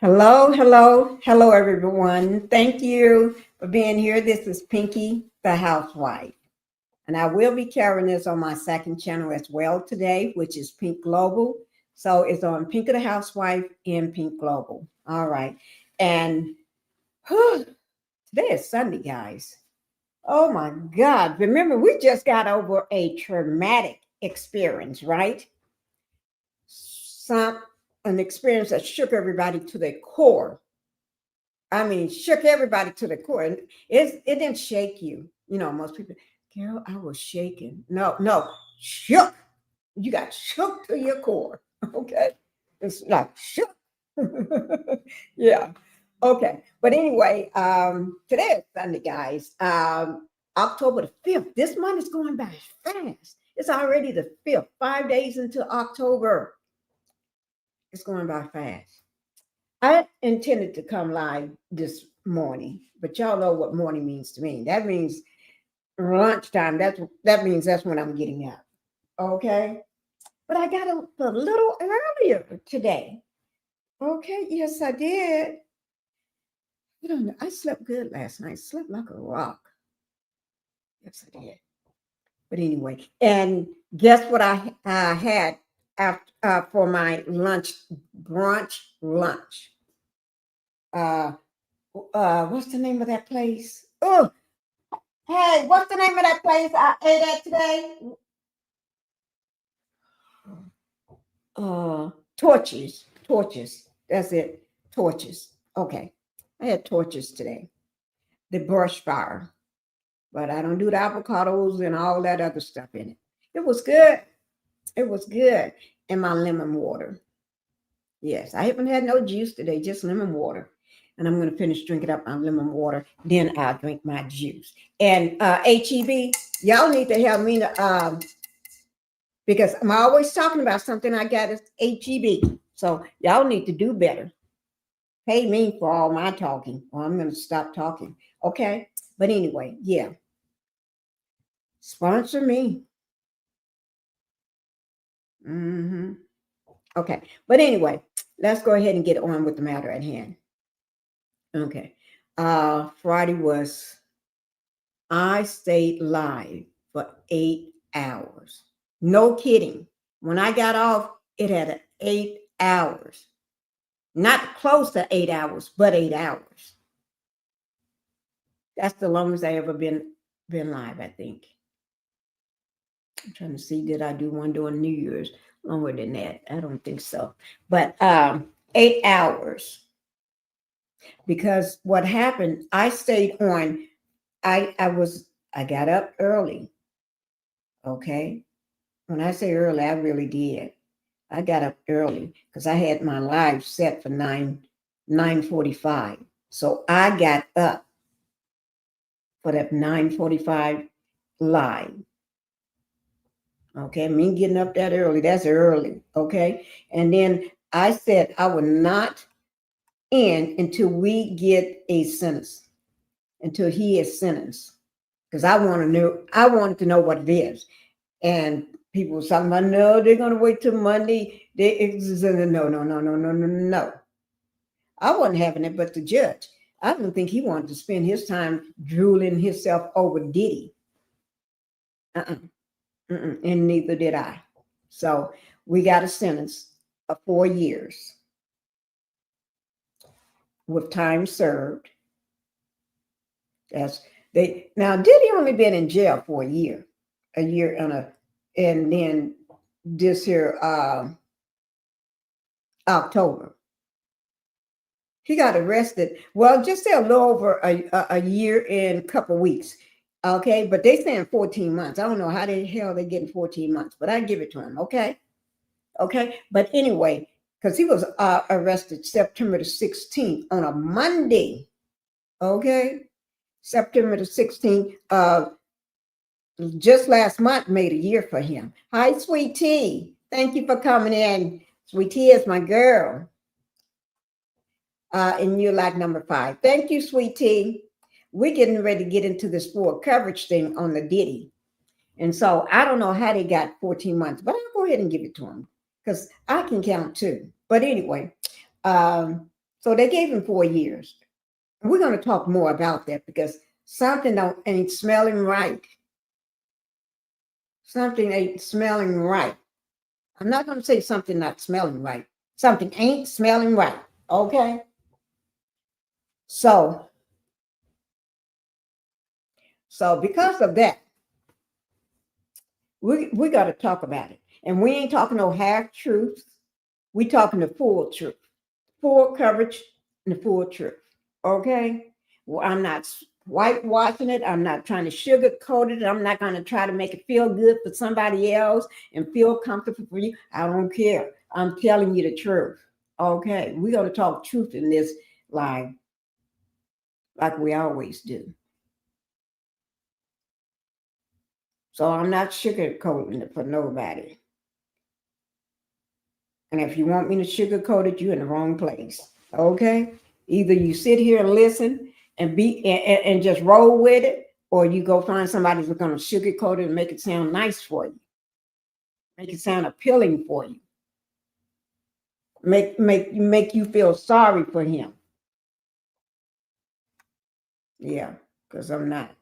Hello, hello, hello, everyone. Thank you for being here. This is Pinkie the Housewife, and I will be carrying this on my second channel as well today, which is Pink Global. So it's on Pinkie the Housewife and Pink Global. All right. And today is Sunday, guys. Oh my God. Remember, we just got over a traumatic experience, right? An experience that shook everybody to their core. I mean, shook everybody to the core. And it didn't shake you. You know, most people, girl, I was shaking. No, no, shook. You got shook to your core. Okay. It's like shook. Yeah. Okay. But anyway, today is Sunday, guys. October the 5th. This month is going by fast. It's already the 5th, 5 days into October. It's going by fast. I intended to come live this morning, but y'all know what morning means to me. That means lunchtime. That means that's when I'm getting up. Okay. But I got up a little earlier today. Okay. Yes, I did. I don't know. I slept good last night. Slept like a rock. Yes, I did. But anyway, and guess what I had after for my brunch lunch. Uh, what's the name of that place? Oh, hey, what's the name of that place I ate at today? Torches. That's it. Torches. Okay. I had torches today. The brush fire. But I don't do the avocados and all that other stuff in it. It was good. It was good. And my lemon water. Yes, I haven't had no juice today, just lemon water. And I'm going to finish drinking up my lemon water. Then I'll drink my juice. And HEB, y'all need to help me because I'm always talking about something I got at HEB. So y'all need to do better. Pay me for all my talking, or I'm going to stop talking. Okay? But anyway, yeah. Sponsor me. Okay. But anyway, let's go ahead and get on with the matter at hand. Okay. Friday I stayed live for 8 hours. No kidding. When I got off, it had 8 hours. Not close to 8 hours, but 8 hours. That's the longest I ever been live, I think. I'm trying to see, did I do one during New Year's? Longer than that. I don't think so. But 8 hours. Because what happened, I stayed on. I got up early. Okay. When I say early, I really did. I got up early because I had my live set for 9:45. So I got up for that 9:45 live. Okay, me getting up that early, that's early. Okay. And then I said I would not end until we get a sentence, until he is sentenced. Because I wanted to know what it is. And people were talking about, no, they're going to wait till Monday. No. I wasn't having it, but the judge, I don't think he wanted to spend his time drooling himself over Diddy. And neither did I. So we got a sentence of 4 years with time served. Now Diddy only been in jail for a year and then this here October. He got arrested. Well, just say a little over a year and a couple of weeks. Okay, but they saying 14 months. I don't know how the hell they getting 14 months, but I give it to him. Okay. But anyway, because he was arrested September the 16th on a Monday. Okay. September the 16th. Just last month made a year for him. Hi, Sweet Tea. Thank you for coming in. Sweet Tea is my girl. And you're like number 5. Thank you, Sweet Tea. We're getting ready to get into this full coverage thing on the Diddy. And so I don't know how they got 14 months, but I'll go ahead and give it to them because I can count too. But anyway, So they gave him 4 years. And we're going to talk more about that because something ain't smelling right. Something ain't smelling right. I'm not going to say something not smelling right. Something ain't smelling right. Okay? So because of that, we got to talk about it. And we ain't talking no half truths. We talking the full truth, full coverage, and the full truth. Okay? Well, I'm not whitewashing it. I'm not trying to sugarcoat it. I'm not going to try to make it feel good for somebody else and feel comfortable for you. I don't care. I'm telling you the truth. Okay? We're going to talk truth in this live like we always do. So I'm not sugarcoating it for nobody. And if you want me to sugarcoat it, you're in the wrong place. Okay? Either you sit here and listen and just roll with it, or you go find somebody who's going to sugarcoat it and make it sound nice for you. Make it sound appealing for you. Make you feel sorry for him. Yeah, because I'm not.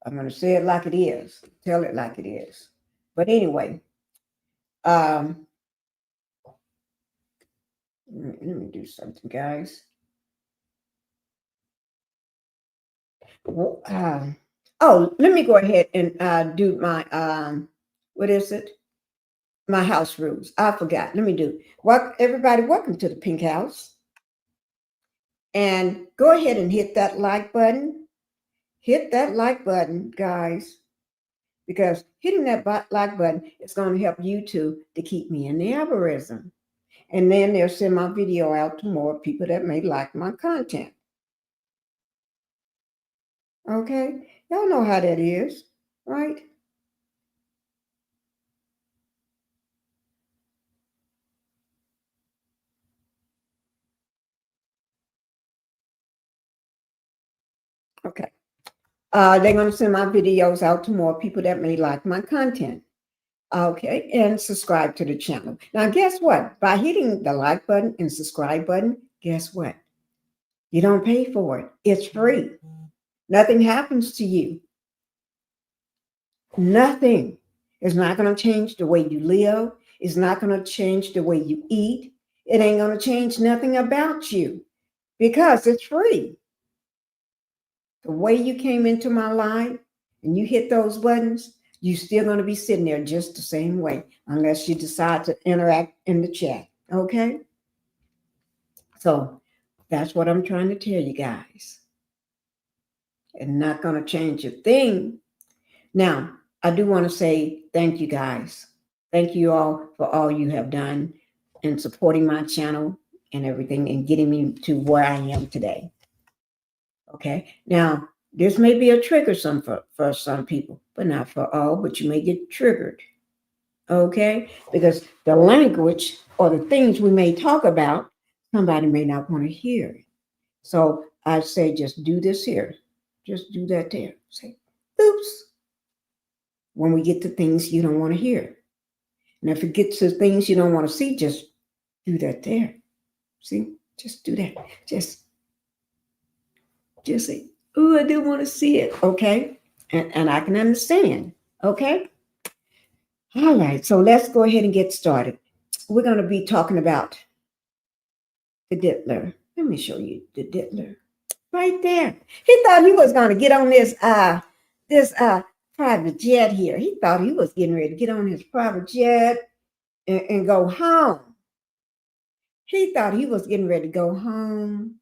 I'm going to say it like it is. Tell it like it is. But anyway, let me do something, guys. Let me go ahead and do my what is it? My house rules. I forgot. Let me do. Everybody, welcome to the Pink House. And go ahead and hit that like button. Hit that like button, guys, because hitting that like button is going to help YouTube to keep me in the algorithm. And then they'll send my video out to more people that may like my content. Okay? Y'all know how that is, right? Okay. They're going to send my videos out to more people that may like my content. Okay, and subscribe to the channel. Now, guess what? By hitting the like button and subscribe button, guess what? You don't pay for it. It's free. Nothing happens to you. Nothing. It's not going to change the way you live. It's not going to change the way you eat. It ain't going to change nothing about you because it's free. The way you came into my life and you hit those buttons, you're still going to be sitting there just the same way unless you decide to interact in the chat. Okay? So that's what I'm trying to tell you guys. And not going to change a thing. Now, I do want to say thank you guys. Thank you all for all you have done in supporting my channel and everything and getting me to where I am today. Okay. Now, this may be a trigger for some people, but not for all, but you may get triggered. Okay. Because the language or the things we may talk about, somebody may not want to hear it. So I say, just do this here. Just do that there. Say, oops. When we get to things you don't want to hear. And if it gets to things you don't want to see, just do that there. See? Just do that. Just say, oh, I didn't want to see it. Okay. And I can understand. Okay. All right. So let's go ahead and get started. We're going to be talking about the diddler. Let me show you the diddler. Right there. He thought he was going to get on this private jet here. He thought he was getting ready to get on his private jet and go home. He thought he was getting ready to go home.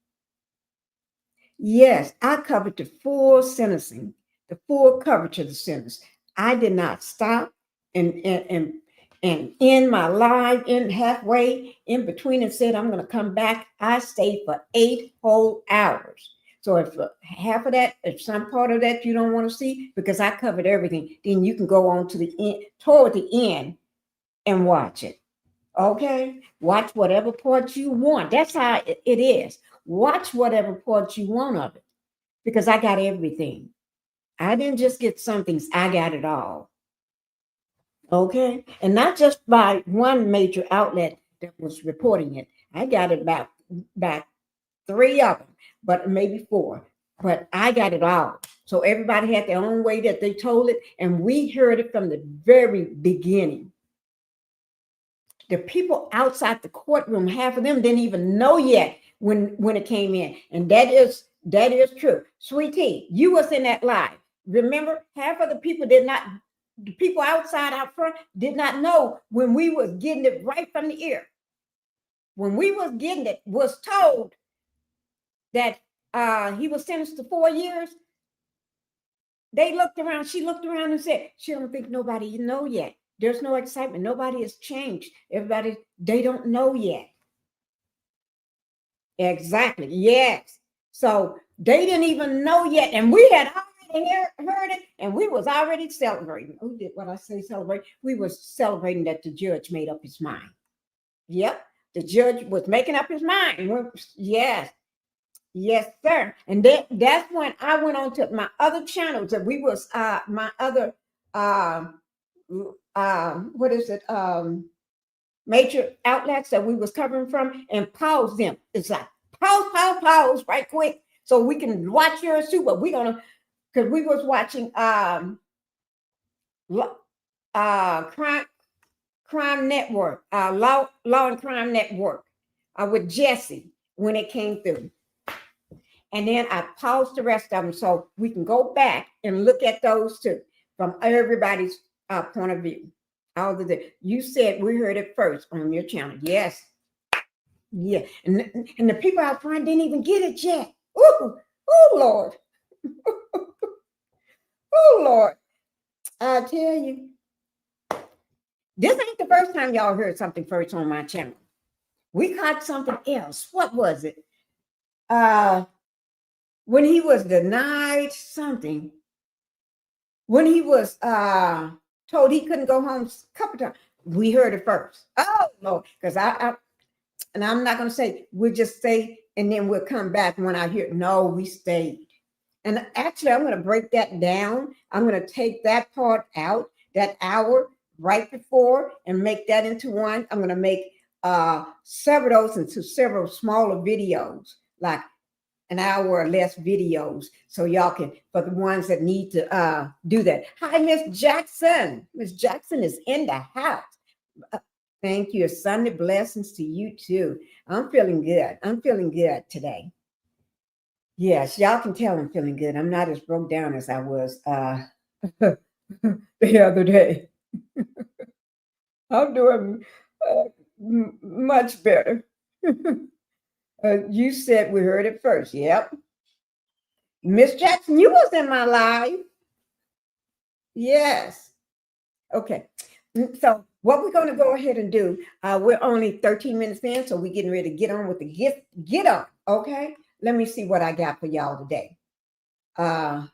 Yes, I covered the full sentencing, the full coverage of the sentence. I did not stop and end my live in halfway in between and said I'm going to come back. I stayed for 8 whole hours. So if half of that, if some part of that you don't want to see, because I covered everything, then you can go on to the end, toward the end, and watch it. Okay? Watch whatever part you want. That's how it is. Watch whatever part you want of it, because I got everything. I didn't just get some things, I got it all. Okay? And not just by one major outlet that was reporting it. I got it back 3 of them, but maybe 4. But I got it all. So everybody had their own way that they told it, and we heard it from the very beginning. The people outside the courtroom, half of them didn't even know yet when it came in, and that is true. Sweetie, you was in that live. Remember, half of the people did not. The people outside out front did not know when we was getting it right from the ear. When we was getting it, was told that he was sentenced to 4 years. They looked around. She looked around and said, "She don't think nobody know yet. There's no excitement. Nobody has changed. Everybody, they don't know yet." Exactly. Yes. So they didn't even know yet, and we had already heard it, and we was already celebrating. Who did what I say? Celebrate. We was celebrating that the judge made up his mind. Yep, the judge was making up his mind. Yes, yes, sir. And that's when I went on to my other channels. That we was my other what is it? Major outlets that we was covering from, and pause them. It's like pause right quick so we can watch yours too. But we're gonna, because we was watching crime network, Law&Crime network with Jesse when it came through. And then I paused the rest of them so we can go back and look at those too from everybody's point of view. All of the, you said we heard it first on your channel. Yes. Yeah. And the people out front didn't even get it yet. Ooh, oh Lord. Oh Lord. I tell you, this ain't the first time y'all heard something first on my channel. We caught something else. What was it? When he was denied something, when he was told he couldn't go home a couple times, we heard it first. Oh Lord, because and I'm not going to say, we'll just say, and then we'll come back when I hear, no, we stayed. And actually, I'm going to break that down. I'm going to take that part out, that hour right before, and make that into one. I'm going to make several those into several smaller videos, like an hour or less videos, so y'all can, for the ones that need to do that. Hi, Miss Jackson. Miss Jackson is in the house. Thank you. Sunday blessings to you too. I'm feeling good. I'm feeling good today. Yes, y'all can tell I'm feeling good. I'm not as broke down as I was the other day. I'm doing much better. You said we heard it first. Yep. Miss Jackson, you was in my live. Yes. Okay. So what we're going to go ahead and do, we're only 13 minutes in, so we're getting ready to get on with the get on. Okay. Let me see what I got for y'all today. Let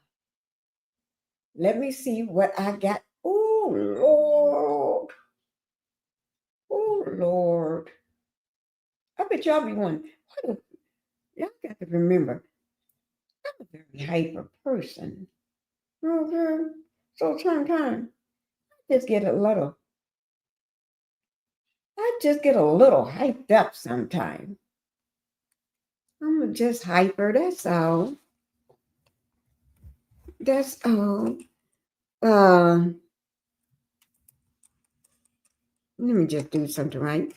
me see what I got. Oh, Lord. Oh, Lord. I bet y'all be wondering, y'all got to remember, I'm a very hyper person. Okay. So sometimes I just get a little hyped up sometimes. I'm just hyper, that's all. That's all. Let me just do something right.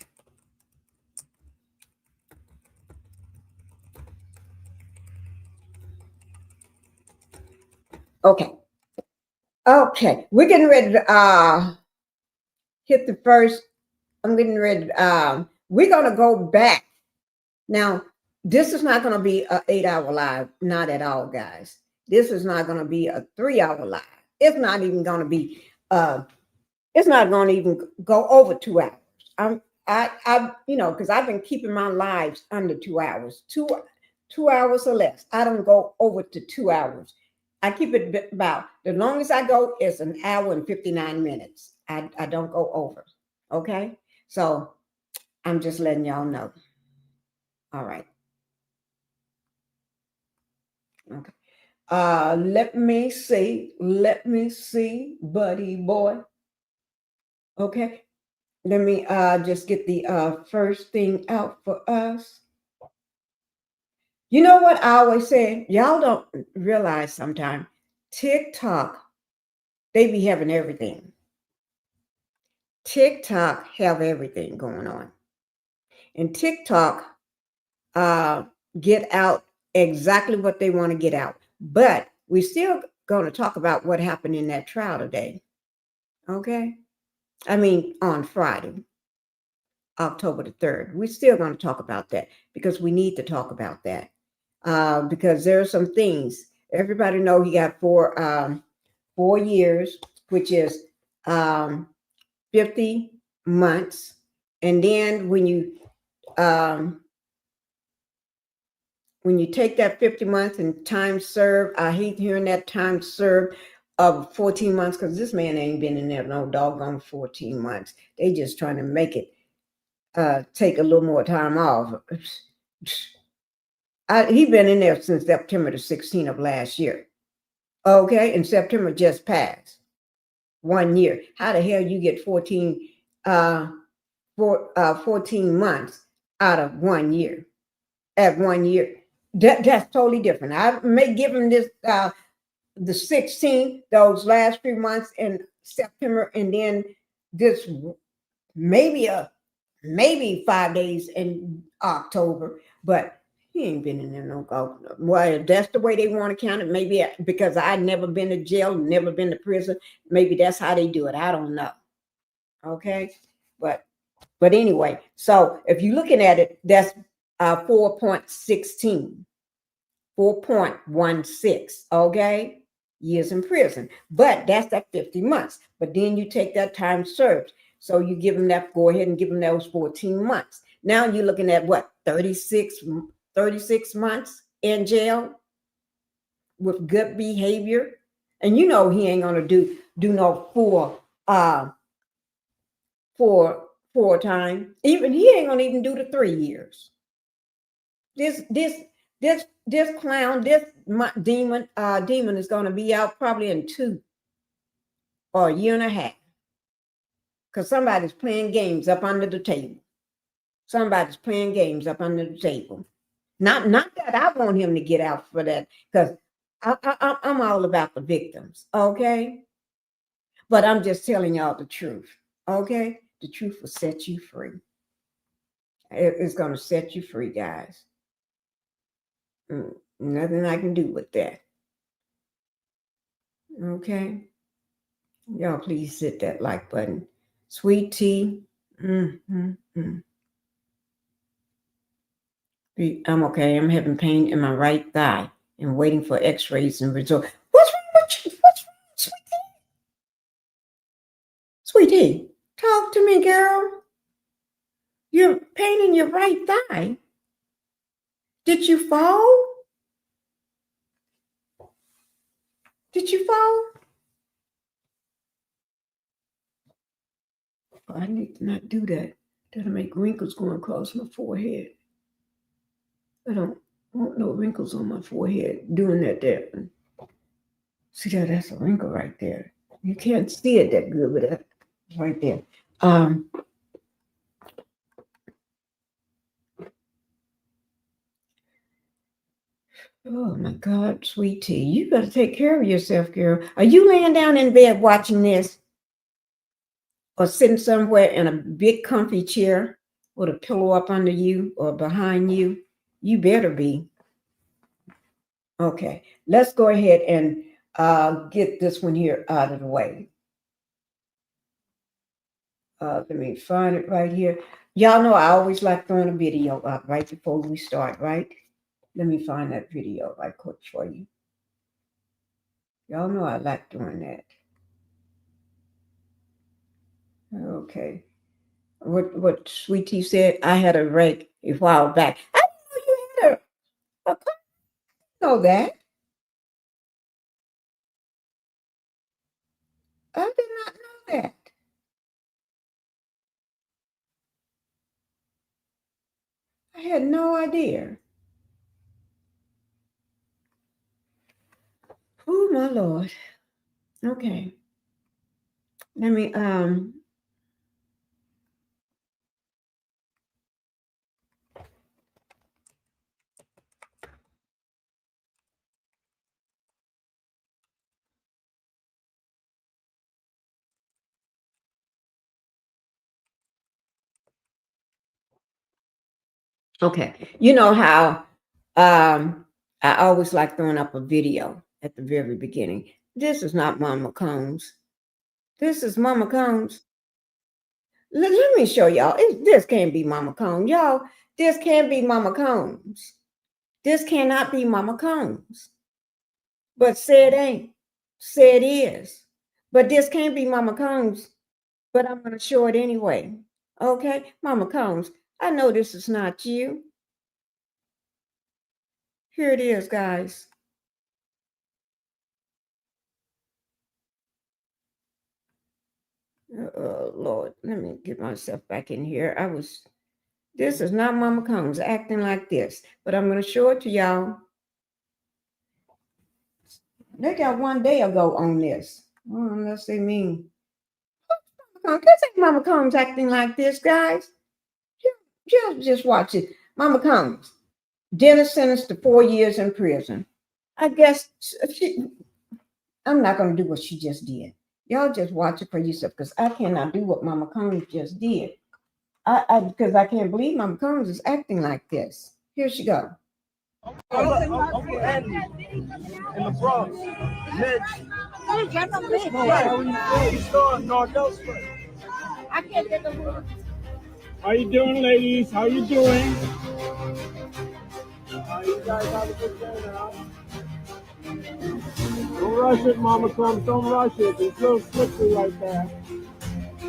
Okay. Okay. We're getting ready to hit the first. I'm getting ready to, we're gonna go back. Now, this is not gonna be an 8-hour live, not at all, guys. This is not gonna be a 3-hour live. It's not even gonna be it's not gonna even go over 2 hours. I because I've been keeping my lives under 2 hours, 2 hours or less. I don't go over to 2 hours. I keep it about, the longest I go is an hour and 59 minutes. I don't go over. Okay. So I'm just letting y'all know. All right. Okay. Let me see. Buddy boy. Okay. Let me just get the first thing out for us. You know what I always say? Y'all don't realize sometimes TikTok, they be having everything. TikTok have everything going on. And TikTok get out exactly what they want to get out. But we're still going to talk about what happened in that trial today. Okay? I mean, on Friday, October the 3rd. We're still going to talk about that because we need to talk about that. Because there are some things. Everybody know he got 4 years, which is 50 months. And then um, when you take that 50 months and time served, I hate hearing that time served of 14 months because this man ain't been in there no doggone 14 months. They just trying to make it take a little more time off. He been in there since September the 16th of last year. Okay, and September just passed 1 year. How the hell you get 14 months out of 1 year? At 1 year, that's totally different. I may give him this the 16th, those last 3 months in September, and then this maybe 5 days in October, but he ain't been in there no go. Well, if that's the way they want to count it. Maybe because I never been to jail, never been to prison. Maybe that's how they do it. I don't know. Okay, but anyway, so if you're looking at it, that's 4.16, 4.16. Okay, years in prison, but that's that 50 months. But then you take that time served. So you give them that, go ahead and give them those 14 months. Now you're looking at what, 36 months in jail with good behavior. And you know he ain't gonna do no four time. Even he ain't gonna even do the 3 years. This clown, this demon is gonna be out probably in 2 or a year and a half. Because somebody's playing games up under the table. Somebody's playing games up under the table. Not that I want him to get out for that, because I'm all about the victims, okay? But I'm just telling y'all the truth, okay? The truth will set you free. It's going to set you free, guys. Nothing I can do with that. Okay? Y'all please hit that like button. Sweet tea. I'm okay. I'm having pain in my right thigh and waiting for x-rays and results. What's wrong with you? What's wrong, sweetie? Sweetie, talk to me, girl. You're pain in your right thigh. Did you fall? Did you fall? Oh, I need to not do that. That'll make wrinkles going across my forehead. I don't want no wrinkles on my forehead doing that there. See that? That's a wrinkle right there. You can't see it that good, but that's right there. Oh my God, sweet tea. You better take care of yourself, girl. Are you laying down in bed watching this? Or sitting somewhere in a big comfy chair with a pillow up under you or behind you? You better be. Okay, let's go ahead and get this one here out of the way. Let me find it right here. Y'all know I always like throwing a video up right before we start, right? Let me find that video right quick for you. Y'all know I like doing that. Okay. What Sweetie said, I had a rake a while back. I didn't know you had a know that. I did not know that. I had no idea. Oh my Lord. Okay. Let me Okay. You know how I always like throwing up a video at the very beginning. This is not Mama Combs. This is Mama Combs. Let me show y'all. This can't be Mama Combs. Y'all, this can't be Mama Combs. This cannot be Mama Combs. But say it ain't. Say it is. But this can't be Mama Combs. But I'm going to show it anyway. Okay? Mama Combs, I know this is not you. Here it is, guys. Oh, Lord, let me get myself back in here. This is not Mama Combs acting like this, but I'm going to show it to y'all. They got one day ago on this. Unless they mean, this ain't Mama Combs acting like this, guys. Just watch it. Mama Combs, dinner sentenced to 4 years in prison. I guess I'm not going to do what she just did. Y'all just watch it for yourself because I cannot do what Mama Combs just did. Because I can't believe Mama Combs is acting like this. Here she go. Uncle Andy in the Bronx. Mitch. I can't get the word. How you doing, ladies? How you doing? You guys have a good day now. Don't rush it, Mama Combs. Don't rush it. It's so slippery like that.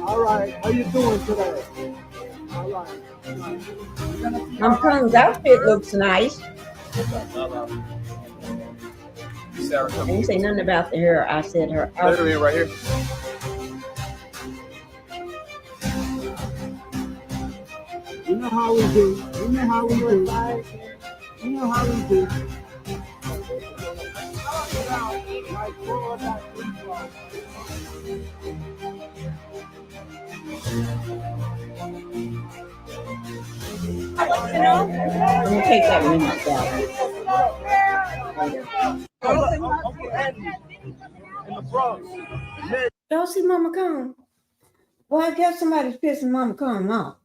All right. How you doing today? All right. Mama Combs' outfit looks nice. Sarah, I didn't say nothing about the hair. I said her outfit. literally right here. You know how we do. You know how we do. You know how we do. I'm gonna take that one myself. Uncle Andy in the Bronx. Y'all see Mama Combs? Well, I guess somebody's pissing Mama Combs off.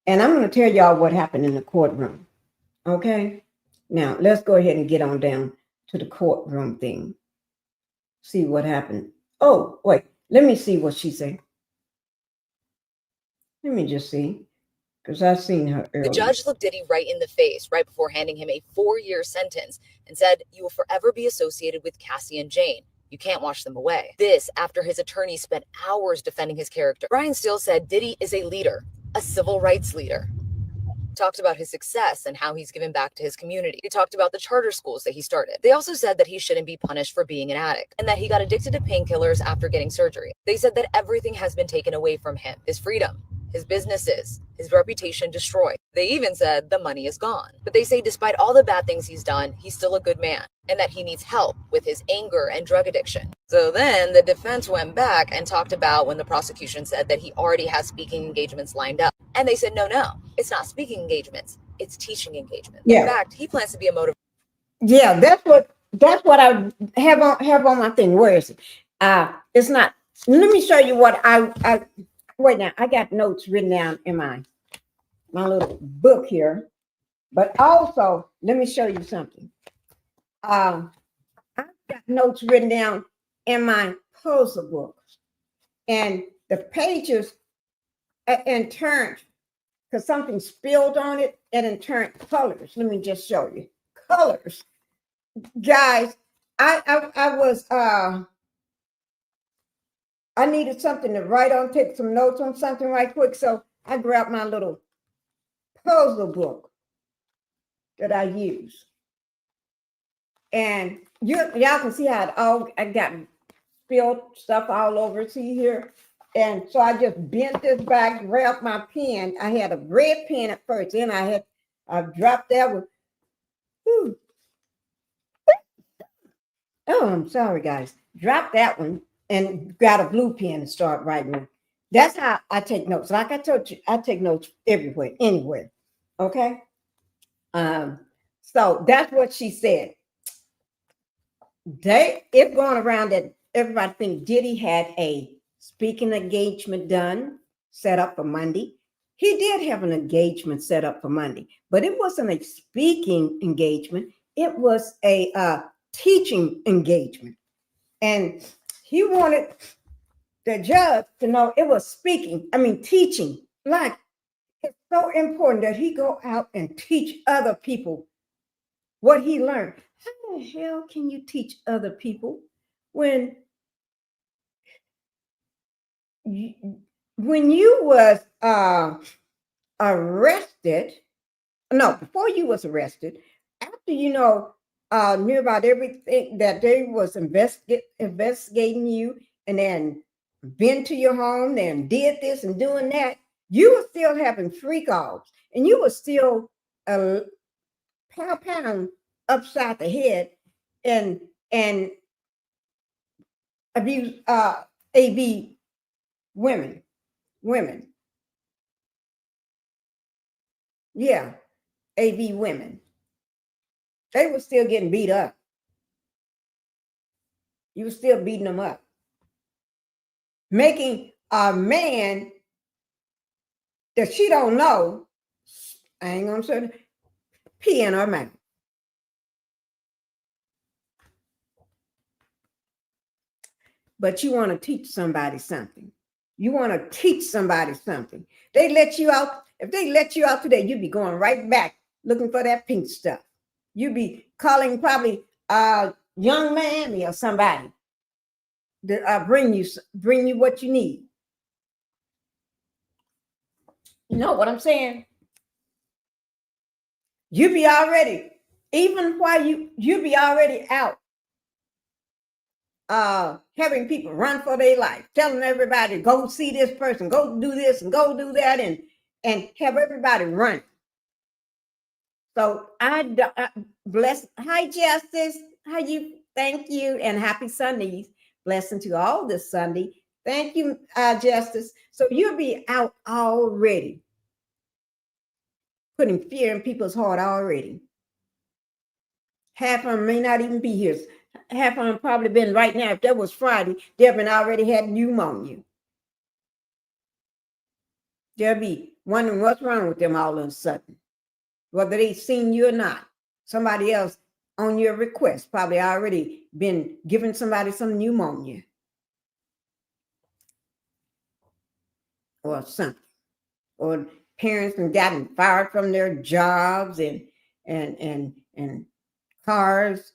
And I'm going to tell y'all what happened in the courtroom. Okay? Now, let's go ahead and get on down to the courtroom thing. See what happened. Oh, wait. Let me see what she said. Let me just see. Because I've seen her earlier. The judge looked Diddy right in the face right before handing him a 4-year sentence and said, "You will forever be associated with Cassie and Jane. You can't wash them away." This after his attorney spent hours defending his character. Brian Steele said Diddy is a leader, a civil rights leader. Talked about his success and how he's given back to his community. He talked about the charter schools that he started. They also said that he shouldn't be punished for being an addict and that he got addicted to painkillers after getting surgery. They said that everything has been taken away from him, his freedom, his businesses, his reputation destroyed. They even said the money is gone. But they say despite all the bad things he's done, he's still a good man and that he needs help with his anger and drug addiction. So then the defense went back and talked about when the prosecution said that he already has speaking engagements lined up. And they said, no, it's not speaking engagements. It's teaching engagements. Yeah. In fact, he plans to be a motivator. Yeah, that's what I have on my thing. Where is it? It's not. Let me show you what I wait now. I got notes written down in my little book here, but also let me show you something. I've got notes written down in my puzzle book, and the pages and turned because something spilled on it and it turned colors. Let me just show you colors, guys. I was I needed something to write on, take some notes on something right quick, so I grabbed my little puzzle book that I use. And y'all can see how I got spilled stuff all over. See here? And so I just bent this back, grabbed my pen. I had a red pen at first, then I dropped that one. Whew. Oh, I'm sorry, guys. Drop that one and got a blue pen and start writing with. That's how I take notes. Like I told you, I take notes everywhere, anywhere. Okay? So that's what she said. It's going around that everybody think Diddy had a speaking engagement done, set up for Monday. He did have an engagement set up for Monday, but it wasn't a speaking engagement. It was a teaching engagement. And he wanted the judge to know it was teaching. Like, it's so important that he go out and teach other people what he learned. How the hell can you teach other people when you was arrested? No, before you was arrested, after knew about everything that they was investigating you, and then been to your home and did this and doing that, you were still having freak offs, and you were still pound upside the head and abuse AB women. Yeah, AB women. They were still getting beat up. You were still beating them up. Making a man that she don't know, I ain't gonna say, pee in her mouth. But you want to teach somebody something. You want to teach somebody something. They let you out. If they let you out today, you'd be going right back looking for that pink stuff. You'd be calling probably a young man or somebody to bring you what you need. You know what I'm saying? You be already, even while you be already out having people run for their life, telling everybody, go see this person, go do this and go do that, and have everybody run. So I bless. Hi, Justice. How you? Thank you, and happy Sundays. Blessing to all this Sunday. Thank you, Justice. So you'll be out already, putting fear in people's heart already. Half of them may not even be here. Half of them probably been right now. If that was Friday, they've been already had pneumonia. They'll be wondering what's wrong with them all of a sudden, whether they've seen you or not. Somebody else on your request probably already been giving somebody some pneumonia or something. Or parents have gotten fired from their jobs and cars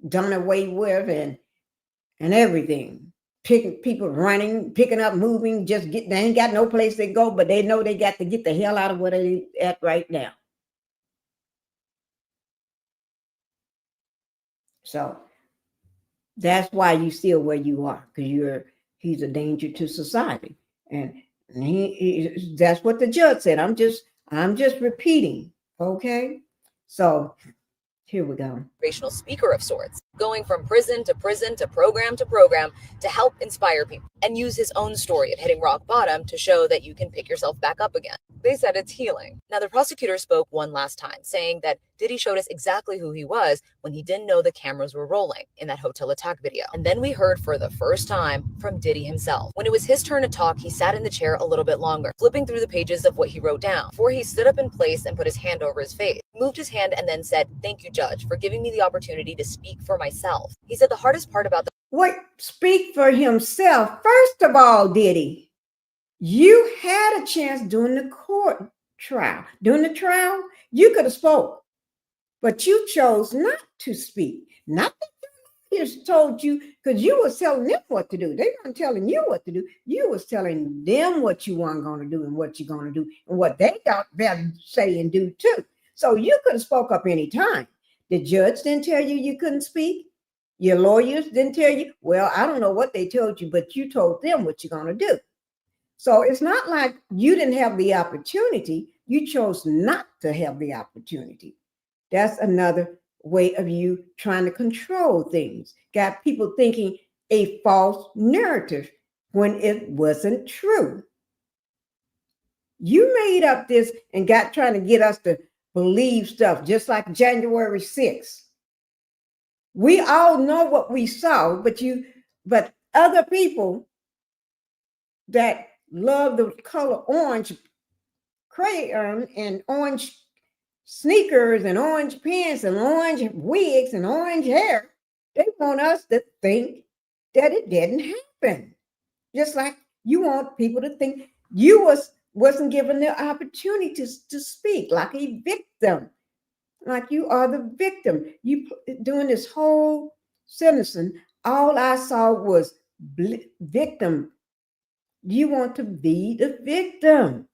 done away with and everything. People running, picking up, moving, they ain't got no place to go, but they know they got to get the hell out of where they at right now. So that's why you still where you are, because he's a danger to society. And that's what the judge said. I'm just repeating. Okay. So here we go. Motivational speaker of sorts, going from prison to program to help inspire people, and use his own story of hitting rock bottom to show that you can pick yourself back up again. They said it's healing. Now, the prosecutor spoke one last time, saying that Diddy showed us exactly who he was when he didn't know the cameras were rolling in that hotel attack video. And then we heard for the first time from Diddy himself. When it was his turn to talk, he sat in the chair a little bit longer, flipping through the pages of what he wrote down. Before he stood up in place and put his hand over his face, moved his hand and then said, "Thank you, Judge, for giving me the opportunity to speak for myself." He said the hardest part about speak for himself. First of all, Diddy, you had a chance during the trial. During the trial, you could have spoke, but you chose not to speak. Not that the lawyers told you, because you was telling them what to do. They weren't telling you what to do. You was telling them what you weren't going to do and what you're going to do and what they got better say and do too. So you could have spoke up any time. The judge didn't tell you couldn't speak. Your lawyers didn't tell you. Well, I don't know what they told you, but you told them what you're going to do. So it's not like you didn't have the opportunity. You chose not to have the opportunity. That's another way of you trying to control things. Got people thinking a false narrative when it wasn't true. You made up this and trying to get us to believe stuff, just like January 6th. We all know what we saw, but other people that love the color orange crayon and orange sneakers and orange pants and orange wigs and orange hair, they want us to think that it didn't happen. Just like you want people to think you wasn't given the opportunity to speak like a victim, like you are the victim. You doing this whole sentence, all I saw was victim. You want to be the victim.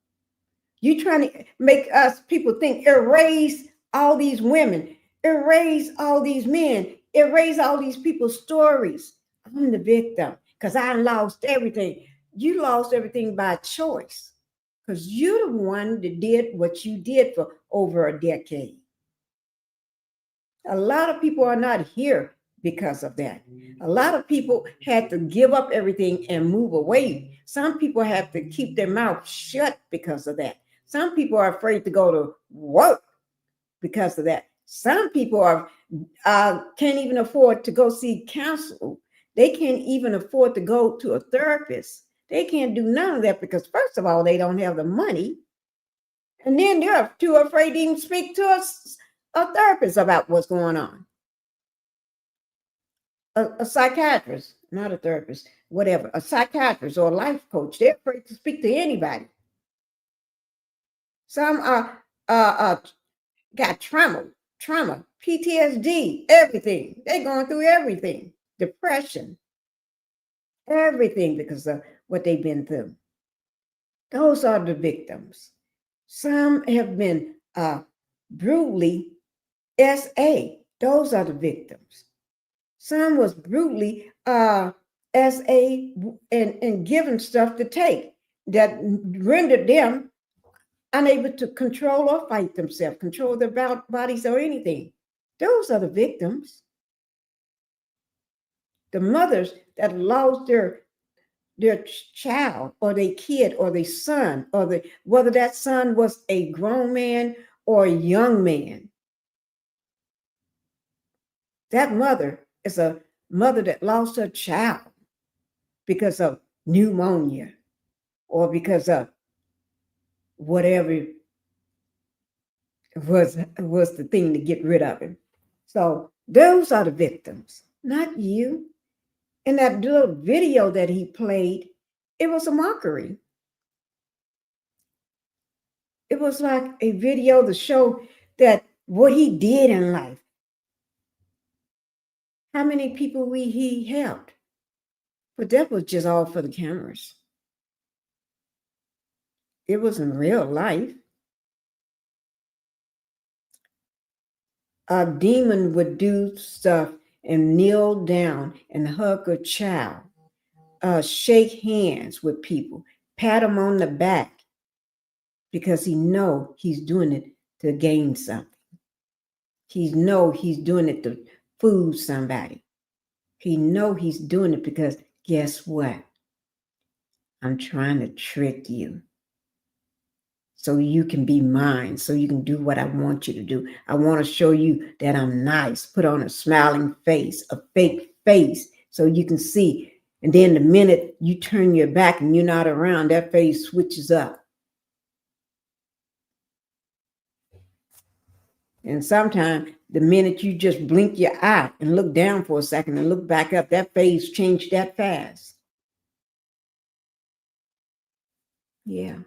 You trying to make us people think, erase all these women, erase all these men, erase all these people's stories. I'm the victim because I lost everything. You lost everything by choice because you're the one that did what you did for over a decade. A lot of people are not here because of that. A lot of people had to give up everything and move away. Some people have to keep their mouth shut because of that. Some people are afraid to go to work because of that. Some people can't even afford to go see counsel. They can't even afford to go to a therapist. They can't do none of that because, first of all, they don't have the money. And then they're too afraid to even speak to a therapist about what's going on. A psychiatrist, not a therapist, whatever, a psychiatrist or a life coach, they're afraid to speak to anybody. Some are got trauma, PTSD, everything. They're going through everything, depression, everything because of what they've been through. Those are the victims. Some have been brutally SA. Those are the victims. Some was brutally SA and given stuff to take that rendered them unable to control or fight themselves, control their bodies or anything. Those are the victims. The mothers that lost their child or their kid or their son, or whether that son was a grown man or a young man. That mother is a mother that lost her child because of pneumonia or because of whatever was the thing to get rid of him. So those are the victims, not you. And that little video that he played, it was a mockery. It was like a video to show that what he did in life, how many people he helped. But that was just all for the cameras. It wasn't real life. A demon would do stuff and kneel down and hug a child, shake hands with people, pat them on the back because he know he's doing it to gain something. He know he's doing it to fool somebody. He know he's doing it because guess what? I'm trying to trick you so you can be mine, so you can do what I want you to do. I want to show you that I'm nice, put on a smiling face, a fake face, so you can see. And then the minute you turn your back and you're not around, that face switches up. And sometimes the minute you just blink your eye and look down for a second and look back up, that face changed that fast. Yeah.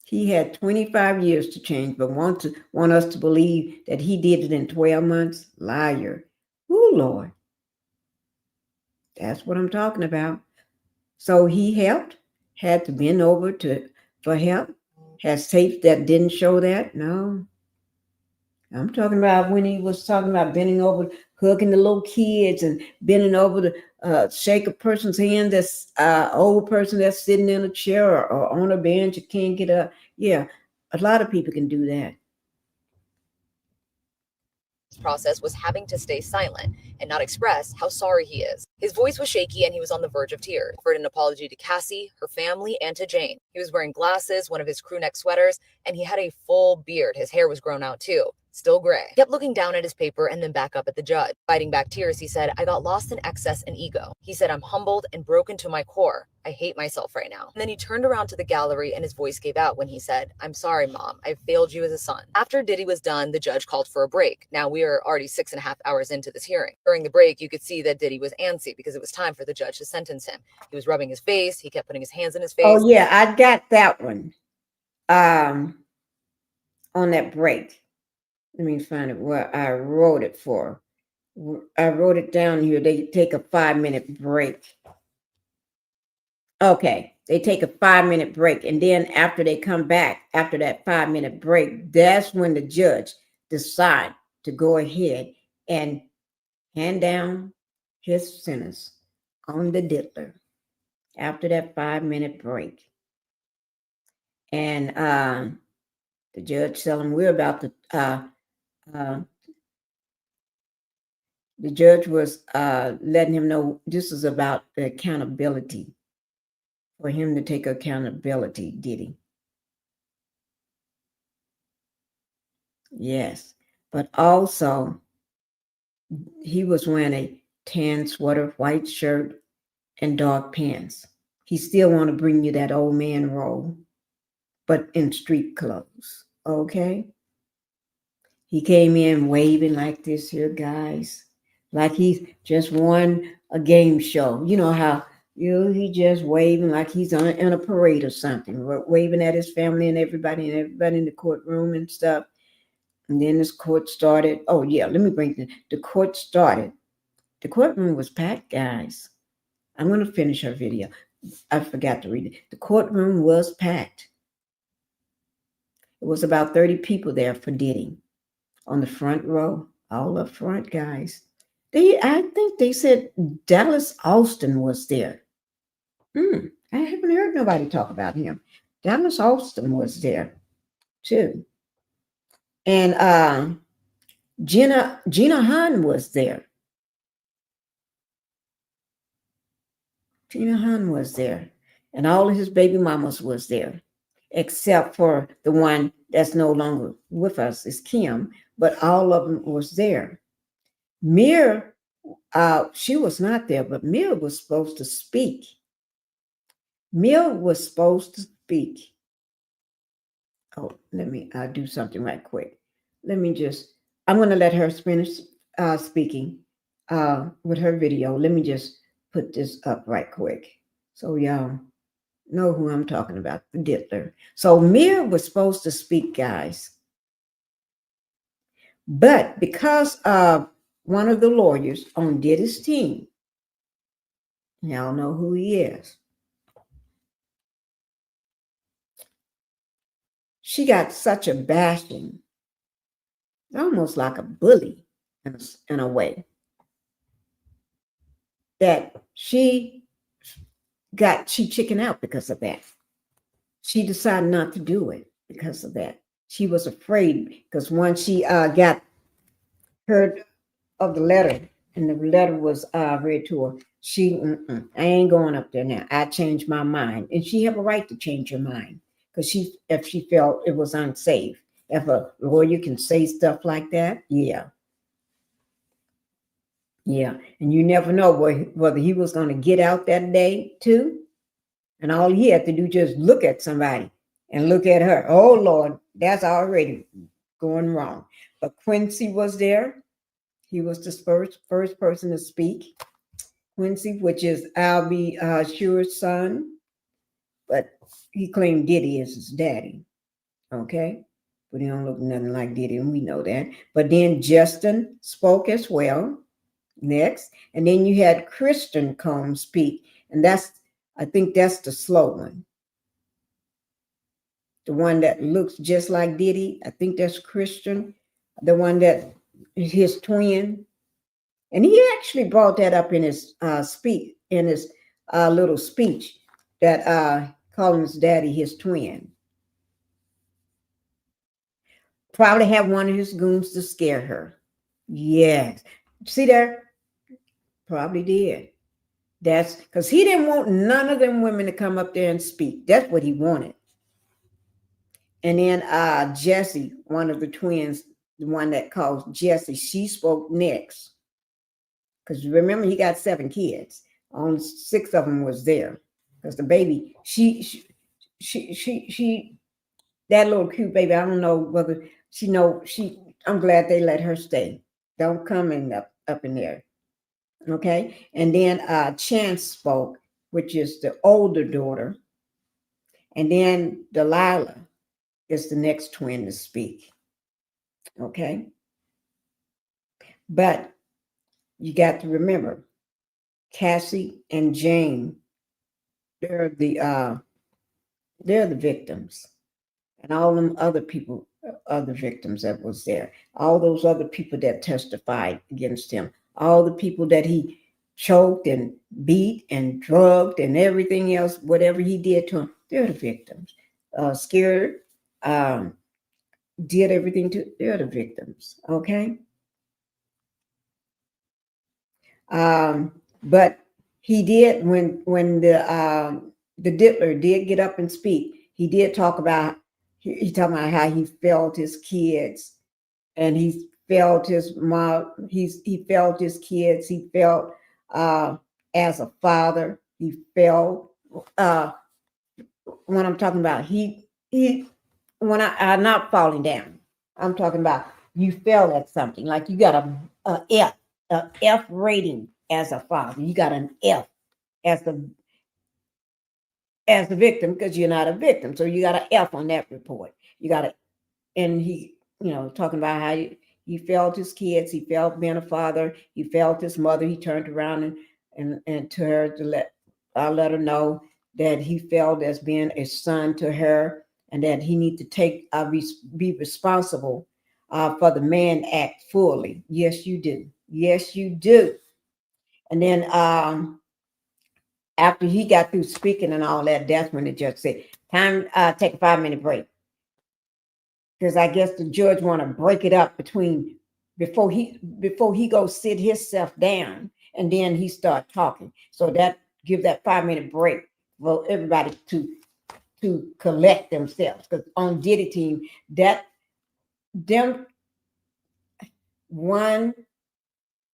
He had 25 years to change, but want us to believe that he did it in 12 months? Liar. Oh, Lord. That's what I'm talking about. So he helped, had to bend over for help, has tapes that didn't show that? No. I'm talking about when he was talking about bending over, hugging the little kids and bending over to shake a person's hand that's old person that's sitting in a chair or on a bench and can't get up. Yeah, a lot of people can do that. process was having to stay silent and not express how sorry he is. His voice was shaky and he was on the verge of tears. He offered an apology to Cassie, her family, and to Jane. He was wearing glasses, one of his crew neck sweaters, and he had a full beard. His hair was grown out too. Still gray. He kept looking down at his paper and then back up at the judge. Fighting back tears, he said, "I got lost in excess and ego." He said, "I'm humbled and broken to my core. I hate myself right now." And then he turned around to the gallery and his voice gave out when he said, "I'm sorry, Mom. I failed you as a son." After Diddy was done, the judge called for a break. Now we are already 6.5 hours into this hearing. During the break, you could see that Diddy was antsy because it was time for the judge to sentence him. He was rubbing his face. He kept putting his hands in his face. Oh yeah, I got that one. On that break. Let me find it where I wrote it for. I wrote it down here. They take a 5-minute break. Okay, they take a 5-minute break. And then after they come back, after that 5-minute break, that's when the judge decide to go ahead and hand down his sentence on the diddler after that 5-minute break. And the judge tell him we're about to the judge was letting him know this is about the accountability, for him to take accountability, Diddy. Yes, but also he was wearing a tan sweater, white shirt, and dark pants. He still want to bring you that old man role, but in street clothes, okay? He came in waving like this here, guys. Like he's just won a game show. You know how he just waving like he's in a parade or something, waving at his family and everybody in the courtroom and stuff. And then this court started. Oh yeah, let me bring the court started. The courtroom was packed, guys. I'm going to finish her video. I forgot to read it. The courtroom was packed. It was about 30 people there for Diddy on the front row, all up front, guys. I think they said Dallas Austin was there. I haven't heard nobody talk about him. Dallas Austin was there too. And Gina Hahn was there. Gina Hahn was there. And all of his baby mamas was there, except for the one that's no longer with us, is Kim, but all of them was there. Mir, she was not there, but Mir was supposed to speak. Mir was supposed to speak. Oh, let me do something right quick. I'm going to let her finish speaking with her video. Let me just put this up right quick so y'all know who I'm talking about, the diddler. So Mir was supposed to speak, guys. But because of one of the lawyers on Diddy's team, y'all know who he is, she got such a bashing, almost like a bully in a way, that she chickened out because of that. She decided not to do it because of that. She was afraid because once she got heard of the letter, and the letter was read to her, I ain't going up there now. I changed my mind. And she have a right to change her mind, because if she felt it was unsafe. If a lawyer can say stuff like that, yeah. And you never know whether he was going to get out that day too. And all he had to do just look at somebody and look at her. Oh Lord, that's already going wrong. But Quincy was there. He was the first person to speak. Quincy, which is Albie Shure's son, but he claimed Diddy as his daddy. Okay, but he don't look nothing like Diddy, and we know that. But then Justin spoke as well next, and then you had Kristen Combs speak, and I think that's the slow one. The one that looks just like Diddy, I think that's Kristen. The one that is his twin. And he actually brought that up in his speech, in his little speech, that calling his daddy his twin. Probably have one of his goons to scare her. Yes. See there? Probably did. That's because he didn't want none of them women to come up there and speak. That's what he wanted. And then Jessie, one of the twins, the one that calls Jessie, she spoke next. Because remember, he got 7 kids. Only 6 of them was there. Because the baby, she, that little cute baby, I don't know whether I'm glad they let her stay. Don't come in up in there. Okay. And then Chance spoke, which is the older daughter. And then Delilah is the next twin to speak. Okay. But you got to remember, Cassie and Jane, they're the victims. And all them other people, other victims that was there, all those other people that testified against him, all the people that he choked and beat and drugged and everything else, whatever he did to them, they're the victims. Scared, did everything to, they're the victims. Okay. But he did when the Diddler did get up and speak. He did talk about he talked about how he felt his kids, and he felt his mom. He felt his kids. He felt as a father. He felt when I'm talking about he when I'm not falling down. I'm talking about you fell at something like you got a F rating as a father. You got an F as the victim because you're not a victim. So you got an F on that report. You got it. And he, talking about how he felt his kids, he felt being a father, he felt his mother. He turned around and to her to let her know that he felt as being a son to her, and that he need to take be responsible for the Mann Act fully. Yes, you do. Yes, you do. And then after he got through speaking and all that, that's when the judge said, "Time, take a 5-minute break." Because I guess the judge want to break it up between before he goes sit himself down and then he start talking. So that give that 5-minute break for everybody to collect themselves. Because on Diddy team, that them one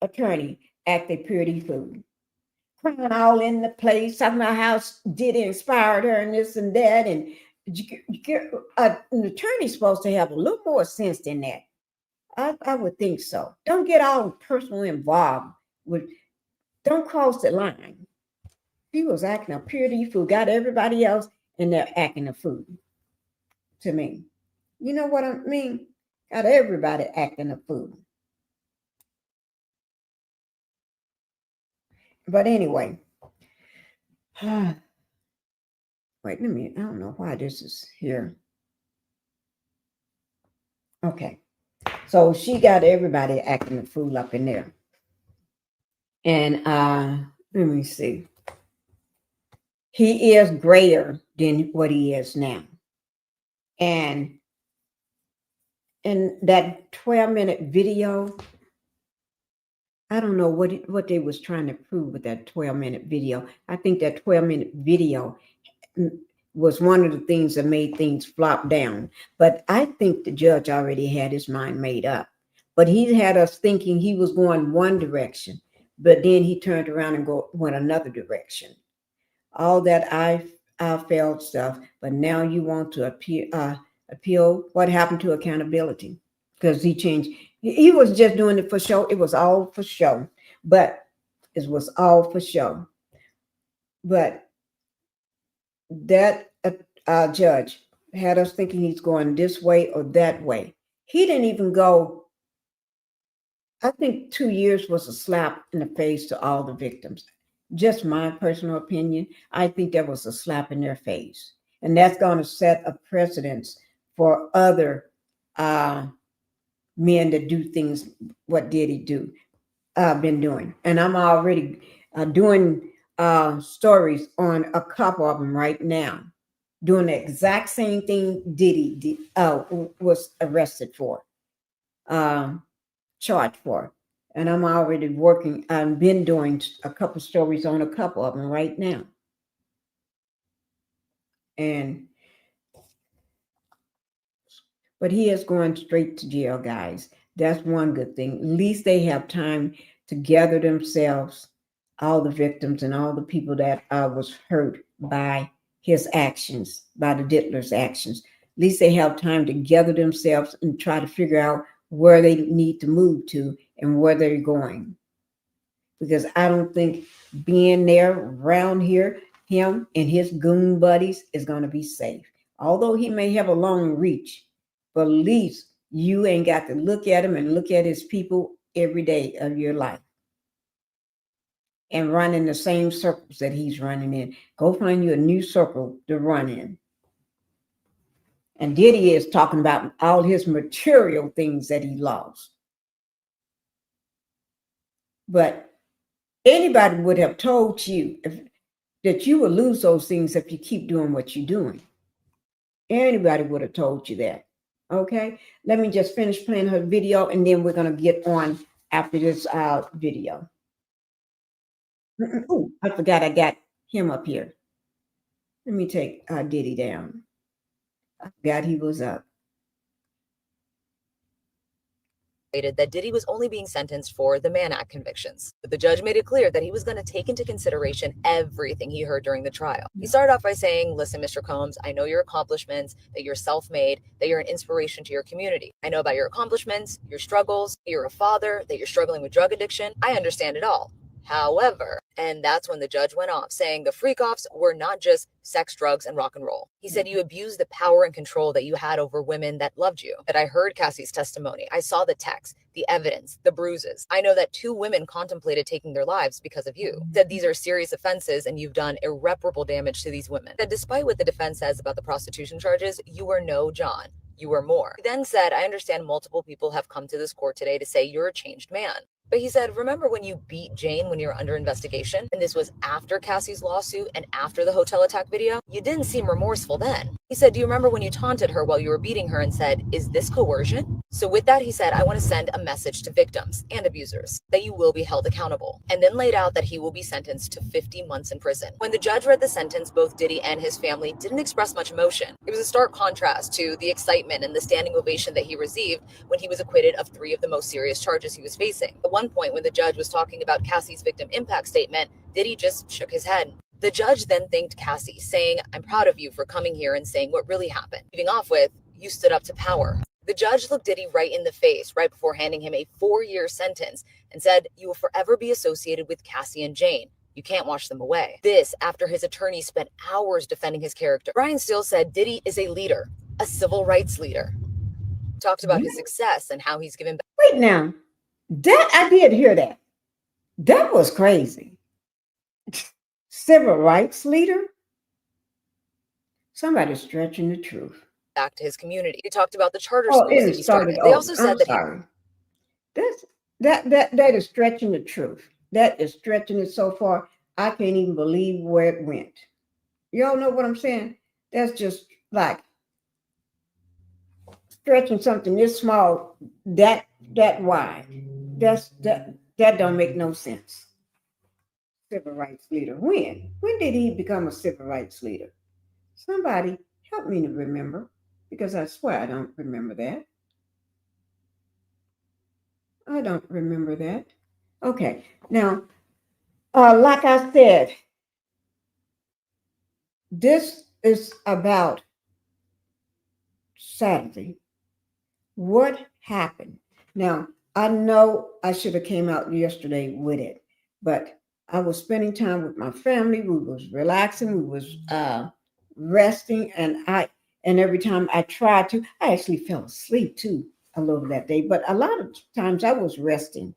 attorney acted pretty fool, crying all in the place, talking about how Diddy inspired her and this and that. And an attorney's supposed to have a little more sense than that. I would think so. Don't get all personally involved with. Don't cross the line. He was acting a purity fool. Got everybody else in there acting a fool. To me, you know what I mean? Got everybody acting a fool. But anyway, wait a minute. I don't know why this is here. Okay. So she got everybody acting a fool up in there. And let me see. He is greater than what he is now. And in that 12-minute video, I don't know what they was trying to prove with that 12-minute video. I think that 12-minute video was one of the things that made things flop down. But I think the judge already had his mind made up. But he had us thinking he was going one direction, but then he turned around and went another direction. All that I felt stuff, but now you want to appeal. What happened to accountability? Because he changed. He was just doing it for show. It was all for show, but it was all for show. But that judge had us thinking he's going this way or that way. He didn't even go. I think 2 years was a slap in the face to all the victims. Just my personal opinion. I think that was a slap in their face. And that's going to set a precedence for other men that do things. What did he do? Been doing. And I'm already doing stories on a couple of them right now, doing the exact same thing Diddy was arrested for. charged for. And I'm already working. I've been doing a couple stories on a couple of them right now. But he is going straight to jail, guys. That's one good thing. At least they have time to gather themselves, all the victims and all the people that was hurt by his actions, by the Diddler's actions. At least they have time to gather themselves and try to figure out where they need to move to and where they're going. Because I don't think being there around here, him and his goon buddies, is going to be safe. Although he may have a long reach, but at least you ain't got to look at him and look at his people every day of your life and run in the same circles that he's running in. Go find you a new circle to run in. And Diddy is talking about all his material things that he lost. But anybody would have told you that you would lose those things if you keep doing what you're doing. Anybody would have told you that. Okay, let me just finish playing her video and then we're going to get on after this video. Oh, I forgot I got him up here. Let me take Diddy down. I forgot he was up. That Diddy was only being sentenced for the Mann Act convictions. But the judge made it clear that he was going to take into consideration everything he heard during the trial. He started off by saying, listen, Mr. Combs, I know your accomplishments, that you're self-made, that you're an inspiration to your community. I know about your accomplishments, your struggles, that you're a father, that you're struggling with drug addiction. I understand it all. However, and that's when the judge went off, saying the freak-offs were not just sex, drugs, and rock and roll. He said you abused the power and control that you had over women that loved you. That I heard Cassie's testimony. I saw the text, the evidence, the bruises. I know that 2 women contemplated taking their lives because of you. That these are serious offenses and you've done irreparable damage to these women. That despite what the defense says about the prostitution charges, you are no John. You were more. He then said, I understand multiple people have come to this court today to say you're a changed man. But he said, remember when you beat Jane when you were under investigation? And this was after Cassie's lawsuit and after the hotel attack video? You didn't seem remorseful then. He said, do you remember when you taunted her while you were beating her and said, is this coercion? So with that, he said, I want to send a message to victims and abusers that you will be held accountable. And then laid out that he will be sentenced to 50 months in prison. When the judge read the sentence, both Diddy and his family didn't express much emotion. It was a stark contrast to the excitement and the standing ovation that he received when he was acquitted of 3 of the most serious charges he was facing. At one point, when the judge was talking about Cassie's victim impact statement, Diddy just shook his head. The judge then thanked Cassie, saying, I'm proud of you for coming here and saying what really happened. Leaving off with, you stood up to power. The judge looked Diddy right in the face right before handing him a 4-year sentence and said, you will forever be associated with Cassie and Jane. You can't wash them away. This after his attorney spent hours defending his character. Brian Steele said Diddy is a leader, a civil rights leader. Talked about his success and how he's given back. Wait now. That I did hear that. That was crazy. Civil rights leader? Somebody's stretching the truth. Back to his community. He talked about the charter Oh, schools it that he started. started. They also said that sorry. That is stretching the truth. That is stretching it so far. I can't even believe where it went. Y'all know what I'm saying? That's just like stretching something this small, that wide. That don't make no sense. Civil rights leader. When did he become a civil rights leader? Somebody help me to remember, because I swear I don't remember that. I don't remember that. Okay, now, like I said, this is about Saturday. What happened? Now, I know I should have came out yesterday with it, but I was spending time with my family. We was relaxing. We was resting, and every time I tried to, I actually fell asleep too a little that day. But a lot of times I was resting.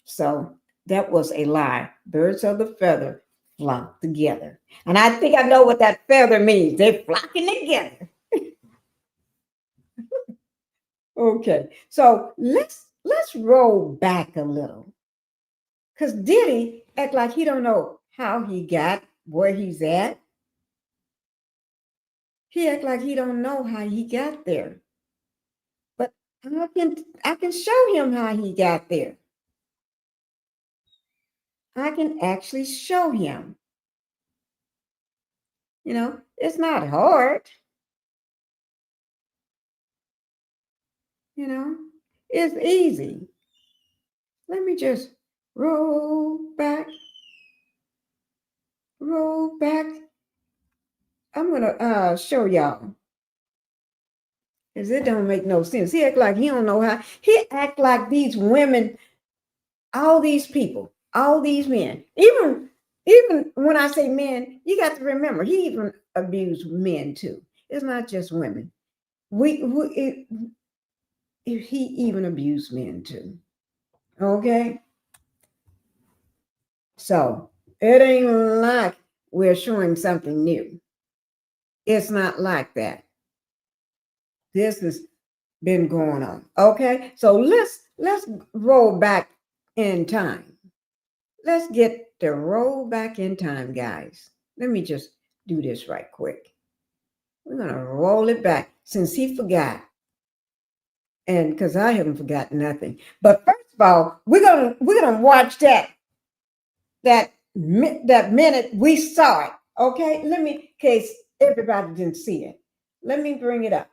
So that was a lie. Birds of the feather flock together, and I think I know what that feather means. They're flocking together. Okay, so let's roll back a little, because Diddy act like he don't know how he got where he's at. He act like he don't know how he got there. But I can show him how he got there. I can actually show him. You know, it's not hard. You know, it's easy. Let me just roll back, roll back. I'm gonna show y'all. Because it don't make no sense. He act like he don't know how. He act like these women, all these people, all these men, even when I say men, you got to remember he even abused men too. It's not just women. He even abused men too. Okay, so it ain't like we're showing something new. It's not like that. This has been going on. Okay, so let's roll back in time. Let's get the roll back in time, guys. Let me just do this right quick. We're gonna roll it back since he forgot, and because I haven't forgotten nothing. But first of all, we're gonna watch that minute we saw it. Okay, let me, in case everybody didn't see it. Let me bring it up.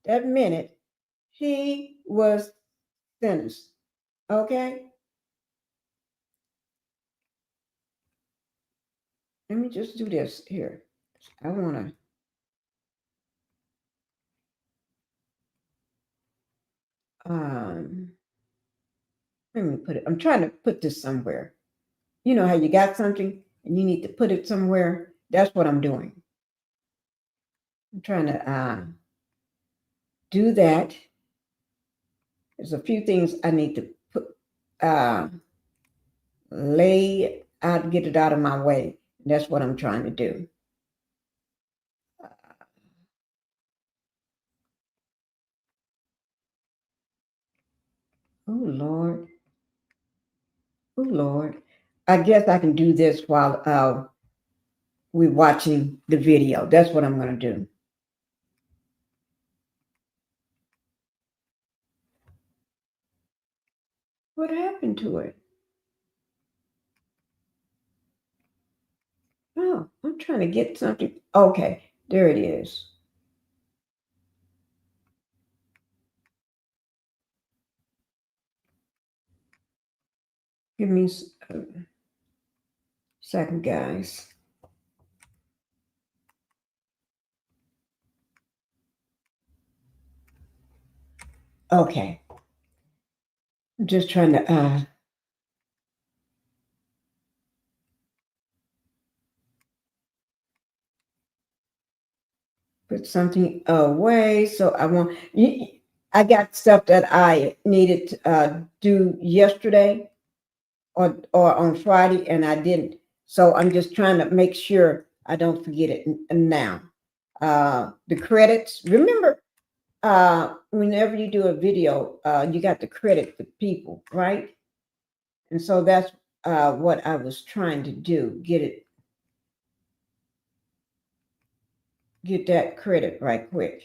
That minute he was sentenced. Okay, let me just do this here. I wanna. Let me put it. I'm trying to put this somewhere. You know how you got something and you need to put it somewhere? That's what I'm doing. I'm trying to do that. There's a few things I need to put, lay out, get it out of my way. That's what I'm trying to do. Oh, Lord. Oh, Lord. I guess I can do this while we're watching the video. That's what I'm going to do. What happened to it? Oh, I'm trying to get something. Okay, there it is. Give me a second, guys. Okay. I'm just trying to put something away. So I got stuff that I needed to do yesterday or on Friday, and I didn't. So I'm just trying to make sure I don't forget it now. The credits. Remember, whenever you do a video, you got to credit the people, right? And so that's what I was trying to do. Get that credit right quick.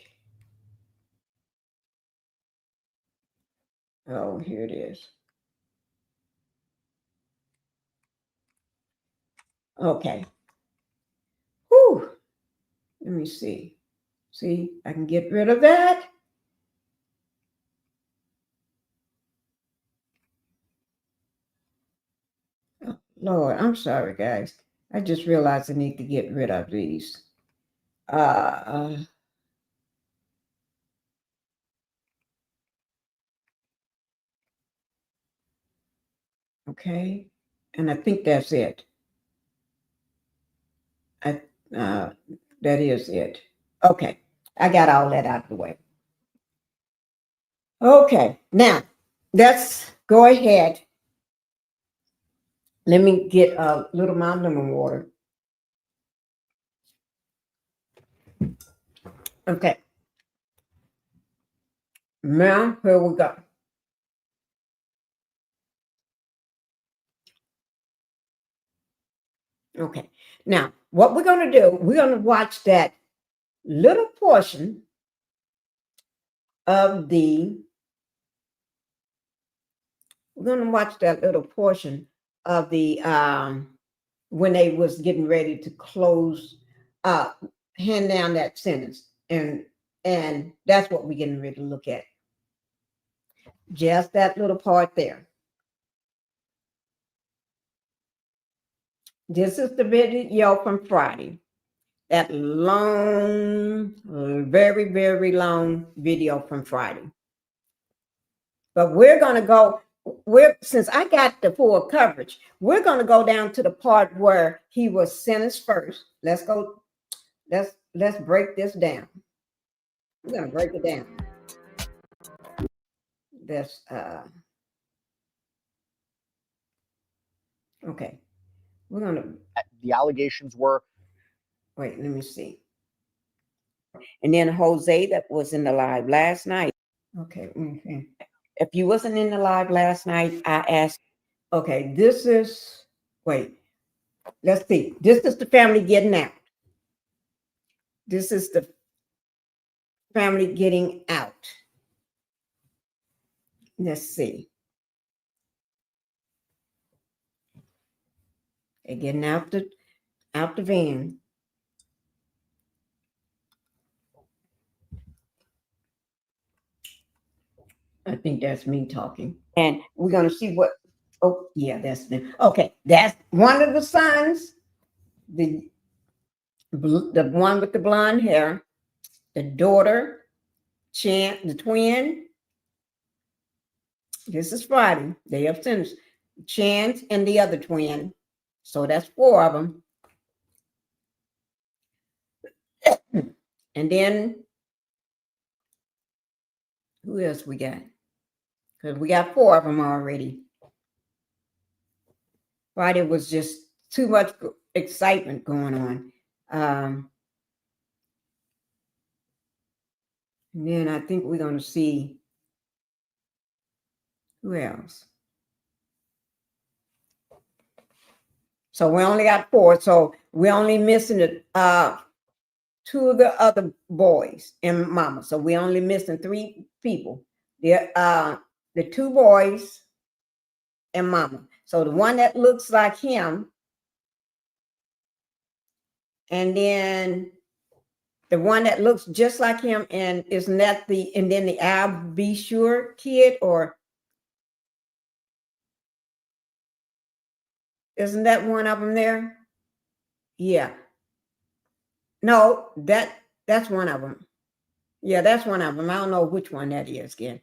Oh, here it is. Okay. Whew. Let me see. See, I can get rid of that. Oh, Lord, I'm sorry, guys. I just realized I need to get rid of these. Okay. And I think that's it. That is it. Okay. I got all that out of the way. Okay. Now, let's go ahead. Let me get a little my lemon water. Okay. Now, here we go. Okay. Now, what we're going to do, we're going to watch that little portion of the We're going to watch that little portion of the when they was getting ready to close, hand down that sentence, and that's what we're getting ready to look at. Just that little part there. This is the video from Friday. That long, very, very long video from Friday. But we're going to go, since I got the full coverage, we're going to go down to the part where he was sentenced first. Let's go. Let's break this down. We're going to break it down. This, okay. We're going to. The allegations were. Wait, let me see. And then Jose, that was in the live last night. Okay. Mm-hmm. If you wasn't in the live last night, I asked, okay, this is, wait, let's see. This is the family getting out. This is the family getting out. Let's see. They're getting out the van. I think that's me talking. And we're going to see what, oh, yeah, that's them. Okay, that's one of the sons, the one with the blonde hair, the daughter, the twin. This is Friday. They have sentenced Chance and the other twin. So that's 4 of them. And then who else we got? Because we got 4 of them already. Friday was just too much excitement going on. And then I think we're going to see who else. So we only got 4. So we're only missing 2 of the other boys and mama. So we're only missing 3 people. The 2 boys and mama. So the one that looks like him, and then the one that looks just like him, and isn't that and then the I'll Be Sure kid, or isn't that one of them there? Yeah. No, that's one of them. Yeah, that's one of them. I don't know which one that is again.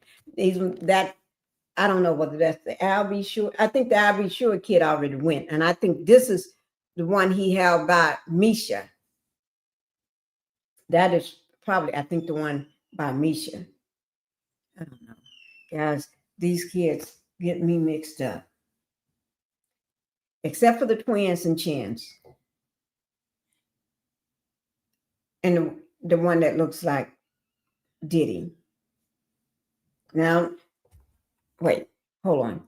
I don't know whether that's the I'll Be Sure. I think the I'll Be Sure kid already went. And I think this is the one he held by Misha. That is probably, I think, the one by Misha. I don't know. Guys, these kids get me mixed up. Except for the twins and Chins. And the one that looks like Diddy. Now, wait, hold on.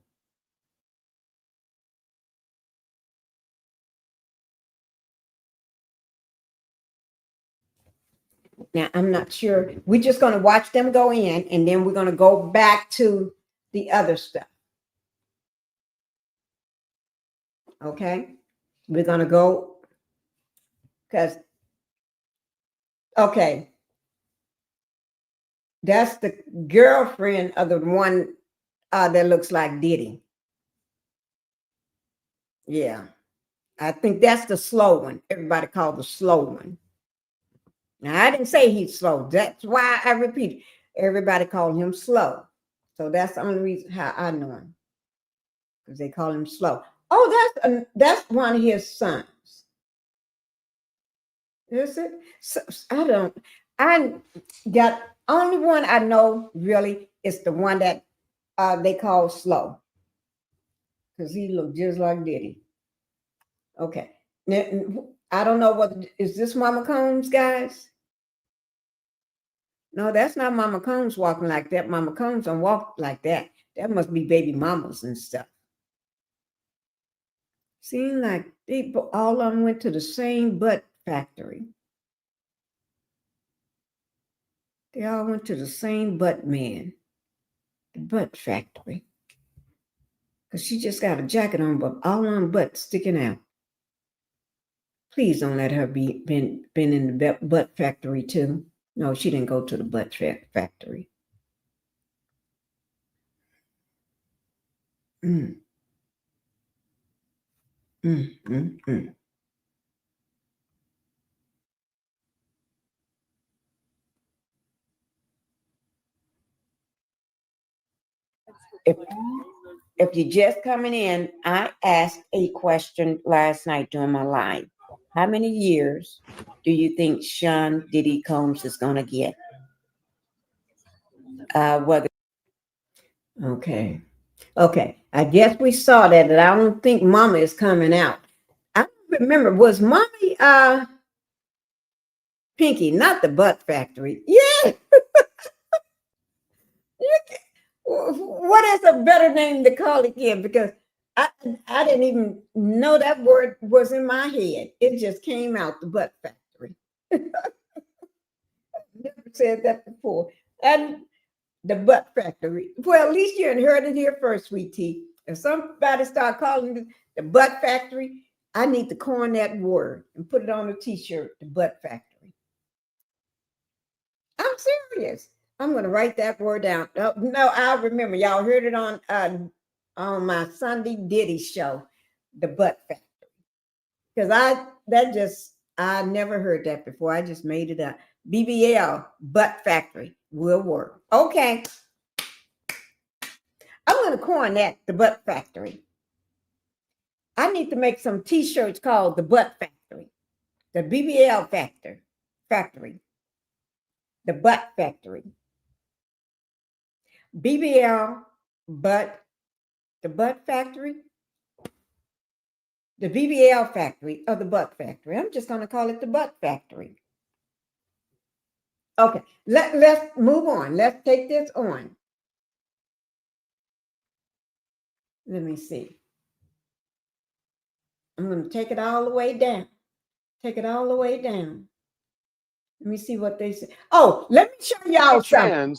Now, I'm not sure. We're just going to watch them go in, and then we're going to go back to the other stuff. Okay? We're going to go, because, okay, that's the girlfriend of the one that looks like Diddy. Yeah. I think that's the slow one. Everybody called the slow one. Now, I didn't say he's slow. That's why I repeat. Everybody called him slow. So that's the only reason how I know him. Because they call him slow. Oh, that's one of his sons. Is it? So, I got, only one I know really is the one that they call slow. Because he looked just like Diddy. Okay. Now, I don't know is this Mama Combs, guys? No, that's not Mama Combs walking like that. Mama Combs don't walk like that. That must be baby mamas and stuff. Seems like all of them went to the same butt factory. They all went to the same butt man. The butt factory. because she just got a jacket on, but all on butt sticking out. Please don't let her been in the butt factory too. No, she didn't go to the butt factory. Mm. Mm, mm, mm. If you're just coming in, I asked a question last night during my live. How many years do you think Sean Diddy Combs is going to get? Okay. I guess we saw that, and I don't think Mama is coming out. I don't remember, was Mommy Pinkie, not the butt factory? Yeah. What is a better name to call it again? Because I didn't even know that word was in my head. It just came out, the butt factory. Never said that before. And the butt factory. Well, at least you heard it here first, sweet tea. If somebody start calling it the butt factory, I need to coin that word and put it on a t-shirt, the butt factory. I'm serious. I'm going to write that word down. No, I remember. Y'all heard it on my Sunday Diddy show, the butt factory. Because I never heard that before. I just made it up. BBL, butt factory, will work. Okay. I'm going to coin that, the butt factory. I need to make some t-shirts called the butt factory, the BBL factory, the butt factory. BBL, butt, the butt factory, the BBL factory, or the butt factory. I'm just going to call it the butt factory. Okay, let's move on. Let's take this on. Let me see. I'm going to take it all the way down. Take it all the way down. Let me see what they say. Oh, let me show y'all something.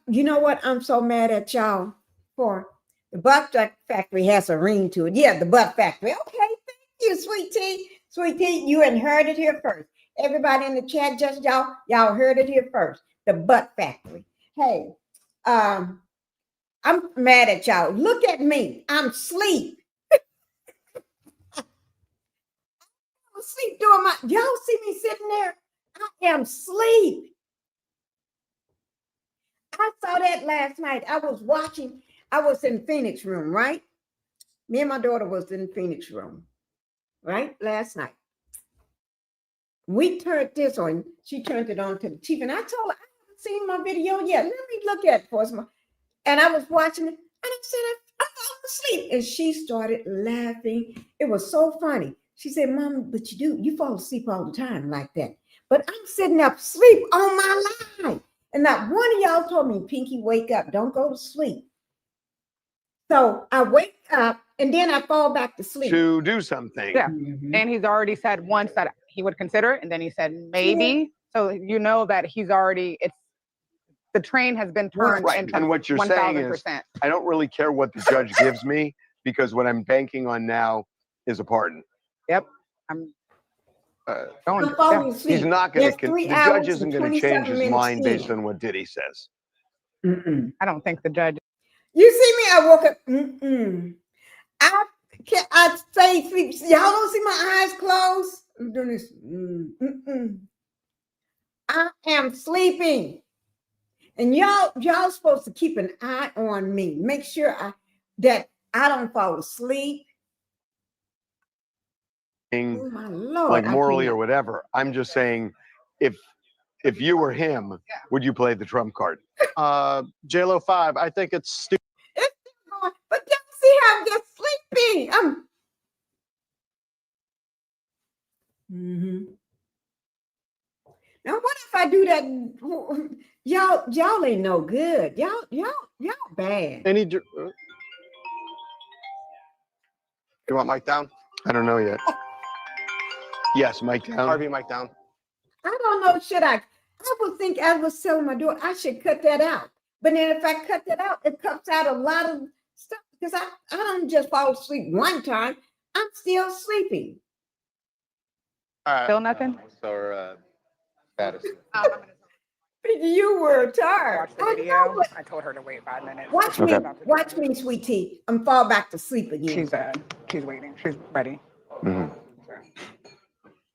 You know what I'm so mad at y'all for? The butt factory has a ring to it. Yeah, the butt factory. Okay, thank you, sweet tea. Sweet tea, you heard it here first. Everybody in the chat, just y'all heard it here first. The butt factory. Hey, I'm mad at y'all. Look at me. I'm asleep. I'm asleep doing y'all see me sitting there? I am asleep. I saw that last night. I was in Phoenix room, right? Me and my daughter was in Phoenix room, right? Last night. We turned this on. She turned it on to the TV. And I told her, I haven't seen my video yet. Let me look at it for us. And I was watching it. And I said, I'm falling asleep. And she started laughing. It was so funny. She said, Mom, but you fall asleep all the time like that. But I'm sitting up asleep on my live. And not one of y'all told me, Pinkie, wake up. Don't go to sleep. So I wake up and then I fall back to sleep. To do something. Yeah. Mm-hmm. And he's already said once that he would consider it. And then he said maybe. Yeah. So you know that he's already, the train has been turned. Right. And what you're saying is, I don't really care what the judge gives me because what I'm banking on now is a pardon. Yep. He's not going to, the judge isn't going to change his mind based on what Diddy says. I don't think the judge. You see me? I woke up. I stay asleep. Y'all don't see my eyes closed? I'm doing this. I am sleeping. And y'all supposed to keep an eye on me. Make sure that I don't fall asleep. Oh my Lord, like morally or whatever. I'm just saying, if you were him, would you play the trump card? JLo 5, I think it's stupid. But don't see how I'm just sleeping. Now what if I do that? Y'all ain't no good. Y'all bad. You want mic down? I don't know yet. Yes, mic down. Harvey, mic down. I don't know. Should I would think I was telling my daughter I should cut that out. But then if I cut that out, it cuts out a lot of stuff because I don't just fall asleep one time. I'm still sleeping. All right. Still nothing? So, status. You were tired. Watch the I know, video. but I told her to wait 5 minutes. watch She's me, about to do watch it. me, sweetie. I'm fall back to sleep again. She's waiting. She's ready.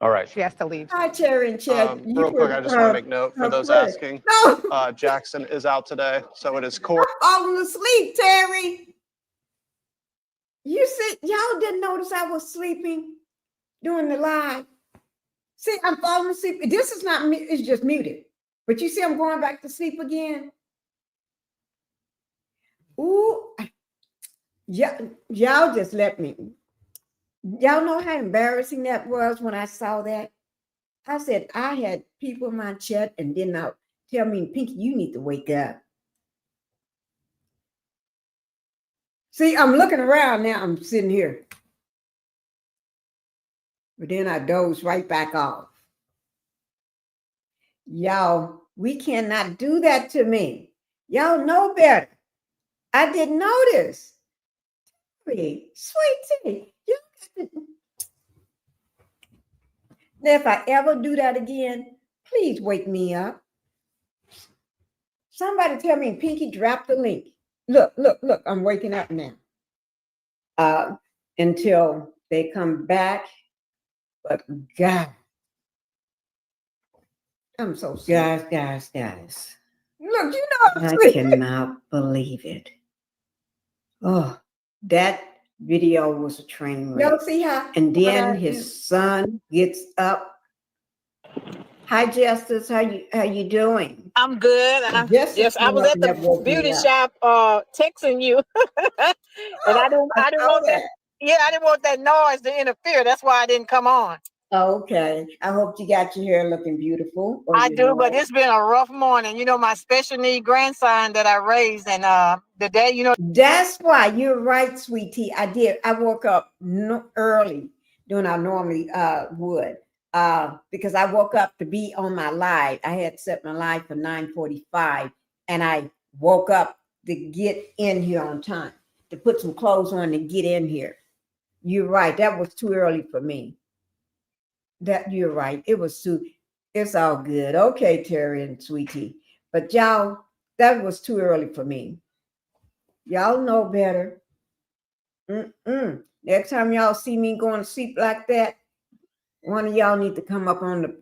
All right. She has to leave. Hi, Cherry and Chad. Real quick, I just want to make note for those asking. No, Jackson is out today, so it is court. falling asleep, Terry. You see, y'all didn't notice I was sleeping during the live. See, I'm falling asleep. This is not me, it's just muted. But you see, I'm going back to sleep again. Ooh, yeah, y'all just let me. Y'all know how embarrassing that was when I saw that? I said, I had people in my chat and then now tell me, Pinkie, you need to wake up. See, I'm looking around now. I'm sitting here. But then I doze right back off. Y'all, we cannot do that to me. Y'all know better. I didn't notice. Sweetie, you got to. Now, if I ever do that again, please wake me up. Somebody tell me, Pinkie, drop the link. Look, I'm waking up now. Until they come back. But God, I'm so sorry. Guys. Look, you know I'm I cannot believe it. Oh, that video was a train wreck. Y'all see how? And then his son gets up. Hi, Justice. How you doing? I'm good. I was at the beauty shop texting you. And I didn't want that. Yeah, I didn't want that noise to interfere. That's why I didn't come on. Okay. I hope you got your hair looking beautiful. I do, but it's been a rough morning. You know, my special need grandson that I raised, and the day, you know. That's why you're right, sweetie. I did. I woke up early than I normally would. Because I woke up to be on my live. I had set my live for 9:45, and I woke up to get in here on time, to put some clothes on and get in here. You're right. That was too early for me. You're right. It's all good. Okay, Terry and sweetie. But y'all, that was too early for me. Y'all know better. Next time y'all see me going to sleep like that, one of y'all need to come up on the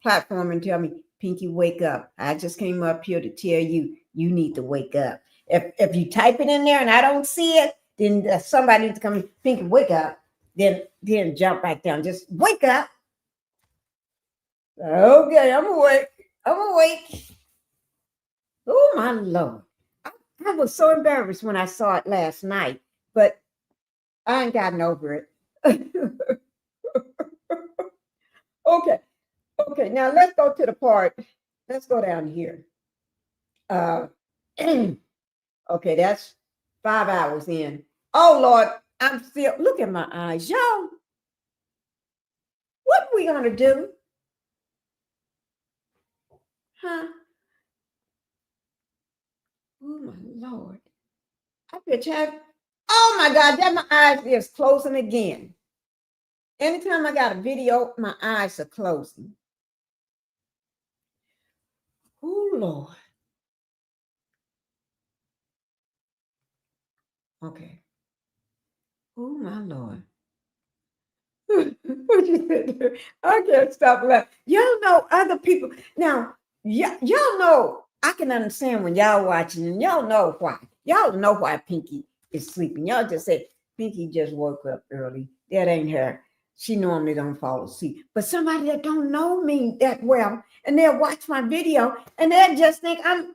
platform and tell me, Pinkie, wake up. I just came up here to tell you, you need to wake up. If you type it in there and I don't see it, then somebody needs to come, Pinkie, wake up. Then jump back down. Just wake up. Okay, I'm awake. Oh, my Lord. I was so embarrassed when I saw it last night, but I ain't gotten over it. Okay, now let's go to the part. Let's go down here. Okay, that's 5 hours in. Oh, Lord, I'm still, look at my eyes. Y'all, what are we going to do? Huh? Oh, my Lord. I bet you have, oh, my God, that my eyes is closing again. Anytime I got a video, my eyes are closing. Oh, Lord. Okay. Oh, my Lord. What you said? I can't stop laughing. Y'all know other people. Now, y'all know I can understand when y'all watching, and y'all know why. Y'all know why Pinkie is sleeping. Y'all just say, Pinkie just woke up early. That ain't her. She normally don't fall asleep. But somebody that don't know me that well, and they'll watch my video, and they'll just think I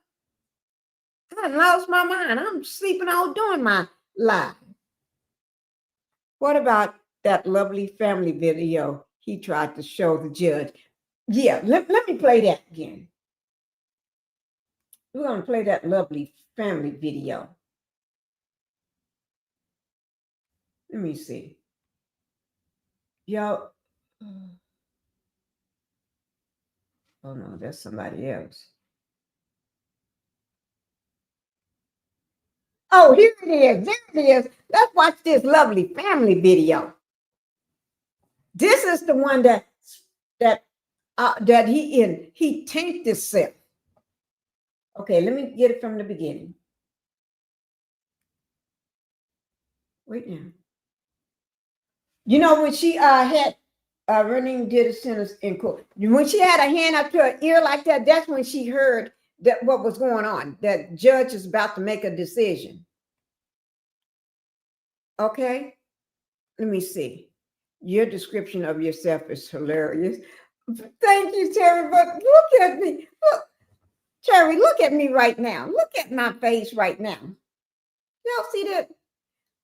lost my mind. I'm sleeping all during my live. What about that lovely family video he tried to show the judge? Yeah, let me play that again. We're going to play that lovely family video. Let me see. Y'all. Oh, no, that's somebody else. Oh, here it is. There it is. Let's watch this lovely family video. This is the one that he tanked himself. Okay, let me get it from the beginning. Wait now. You know when she had running did a sentence in court. When she had a hand up to her ear like that, that's when she heard that what was going on. That judge is about to make a decision. Okay, let me see. Your description of yourself is hilarious. Thank you, Terry. But look at me. Look, Terry, look at me right now. Look at my face right now. Y'all see that?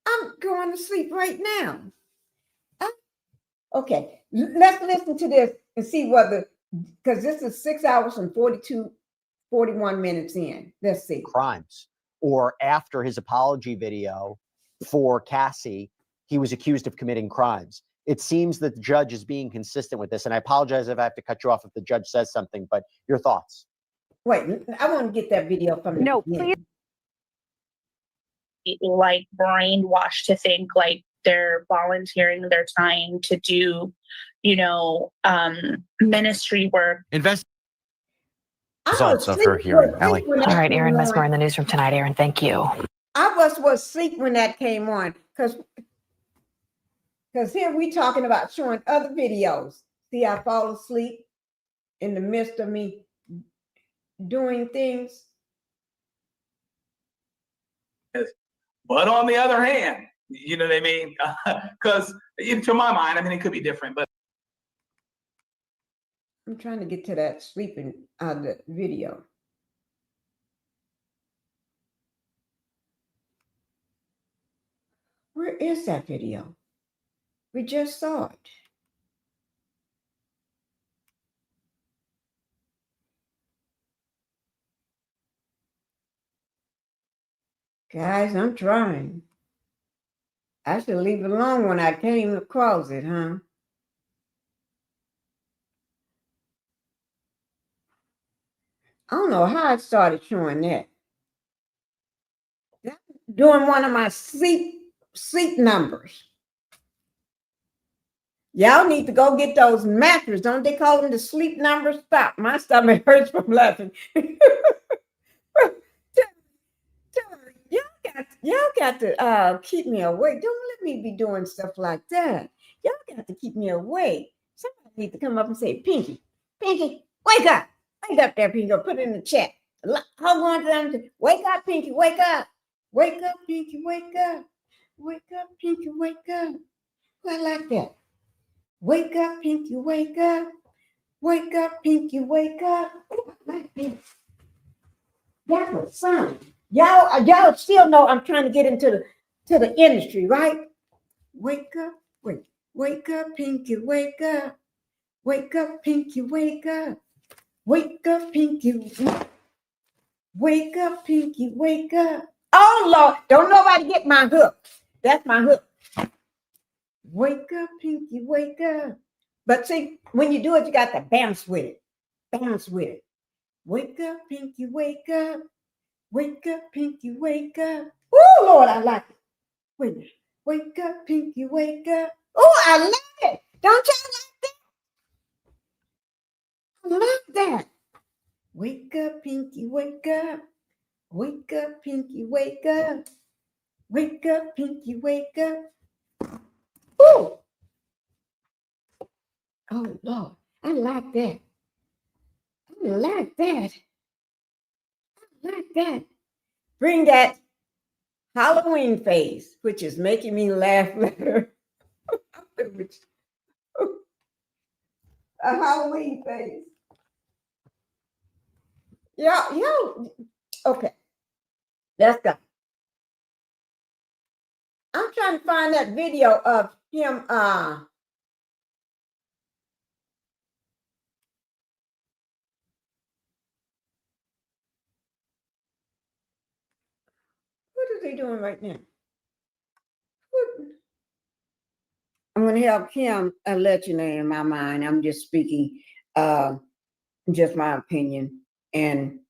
I'm going to sleep right now. Okay, let's listen to this and see whether, because this is 6 hours and 41 minutes in. Let's see. Crimes. Or after his apology video for Cassie, he was accused of committing crimes. It seems that the judge is being consistent with this. And I apologize if I have to cut you off if the judge says something, but your thoughts. Wait, I want to get that video from the No, beginning. please. Like brainwashed to think like they're volunteering their time to do, ministry work. Results of her hearing. Allie. All right, Aaron Mesmer in the newsroom tonight. Aaron, thank you. I was asleep when that came on because here we talking about showing other videos. See, I fall asleep in the midst of me doing things. But on the other hand, you know what I mean? Because to my mind, I mean, it could be different, but I'm trying to get to that sleeping the video. Where is that video? We just saw it. Guys, I'm trying. I should leave it alone when I came across it, huh? I don't know how I started showing that. That's doing one of my sleep numbers. Y'all need to go get those mattresses. Don't they call them the sleep numbers? Stop. My stomach hurts from laughing. Y'all got to keep me awake. Don't let me be doing stuff like that. Y'all got to keep me awake. Somebody need to come up and say, Pinkie, wake up. Wake up there, Pinkie. Put it in the chat. Hold on to them. Wake up, Pinkie. Wake up. Wake up, Pinkie. Wake up. Wake up, Pinkie. Wake up. I like that. Wake up, Pinkie. Wake up. Wake up, Pinkie. Wake up. Ooh, I like that. That's a sign. Y'all still know I'm trying to get into the industry, right? Wake up, wake up, Pinkie, wake up. Wake up, Pinkie, wake up. Wake up, Pinkie. Wake up, Pinkie, wake up. Oh Lord, don't nobody get my hook. That's my hook. Wake up, Pinkie, wake up. But see, when you do it, you got to bounce with it. Bounce with it. Wake up, Pinkie, wake up. Wake up, Pinkie, wake up. Oh, Lord, I like it. Wait a minute. Wake up, Pinkie, wake up. Oh, I like it. Don't y'all like that? I like that. Wake up, Pinkie, wake up. Wake up, Pinkie, wake up. Wake up, Pinkie, wake up. Oh. Oh, Lord, I like that. I like that. Like that. Bring that Halloween face, which is making me laugh later. A Halloween face. Yeah. Okay. Let's go. I'm trying to find that video of him. What is he doing right now? I'm going to help him and let you know in my mind. I'm just speaking just my opinion. And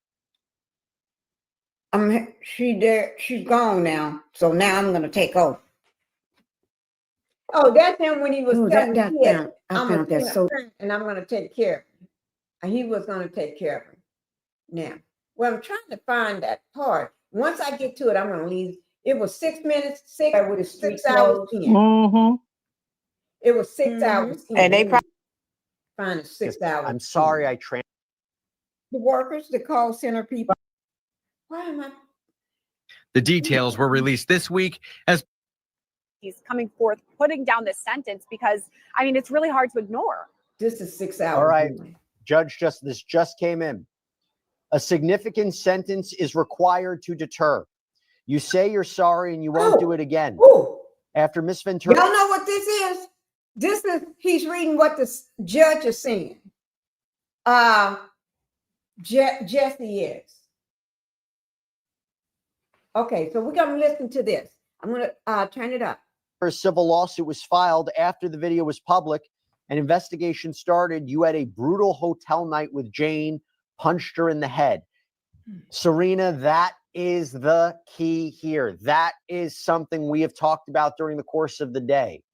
She's gone now. So now I'm gonna take over. Oh, that's him when he was telling the kid, I found that so, and I'm gonna take care of him. And he was gonna take care of him. Now, well, I'm trying to find that part. Once I get to it, I'm gonna leave. It was 6 minutes, with 6 hours in. Mm-hmm. It was 6 hours in. And they find it 6 hours. I'm sorry, the workers, the call center people. Why am I? The details were released this week as he's coming forth, putting down this sentence because, I mean, it's really hard to ignore. This is 6 hours. All right, Judge, this just came in. A significant sentence is required to deter. You say you're sorry and you won't do it again. After Miss Ventura. Y'all know what this is? This is, he's reading what the judge is saying. Jesse is. Okay, so we're going to listen to this. I'm going to turn it up. A civil lawsuit was filed after the video was public. An investigation started. You had a brutal hotel night with Jane, punched her in the head. Serena, that is the key here. That is something we have talked about during the course of the day.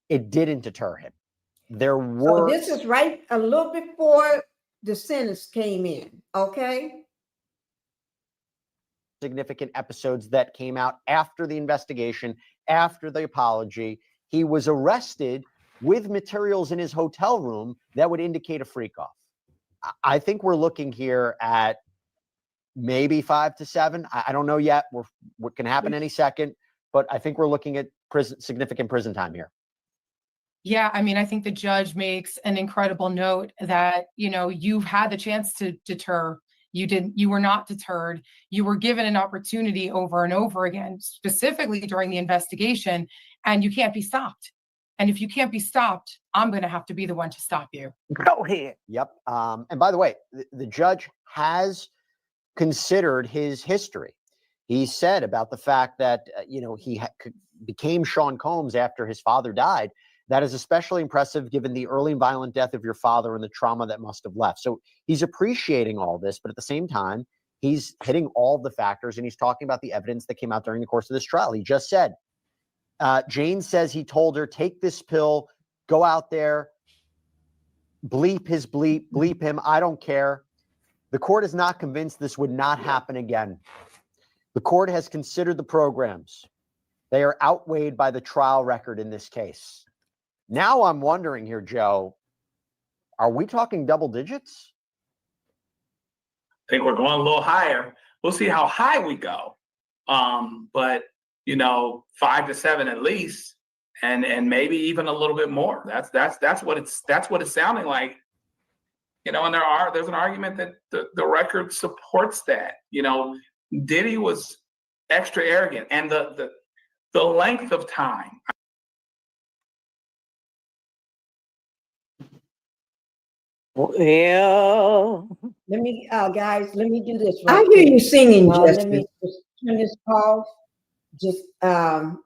It didn't deter him. There were. So this is right a little before the sentence came in, okay? Significant episodes that came out after the investigation, after the apology. He was arrested with materials in his hotel room that would indicate a freak off. I think we're looking here at maybe 5 to 7. I don't know yet. What can happen any second, but I think we're looking at significant prison time here. Yeah, I mean, I think the judge makes an incredible note that, you know, you've had the chance to deter. You were not deterred. You were given an opportunity over and over again, specifically during the investigation, and you can't be stopped. And if you can't be stopped, I'm going to have to be the one to stop you. Go ahead. Yep. And by the way, the judge has considered his history. He said about the fact that, you know, he became Sean Combs after his father died. That is especially impressive given the early and violent death of your father and the trauma that must have left. So he's appreciating all this, but at the same time, he's hitting all the factors and he's talking about the evidence that came out during the course of this trial. He just said, Jane says he told her, take this pill, go out there, bleep his bleep, bleep him. I don't care. The court is not convinced this would not happen again. The court has considered the programs. They are outweighed by the trial record in this case. Now I'm wondering here, Joe, are we talking double digits? I think we're going a little higher. We'll see how high we go. But you know, 5 to 7 at least, and maybe even a little bit more. That's what it's sounding like. You know, and there's an argument that the record supports that. You know, Diddy was extra arrogant, and the length of time. Well, let me, guys, let me do this. Right, I hear you singing. Let me just turn this pause. Just, I'm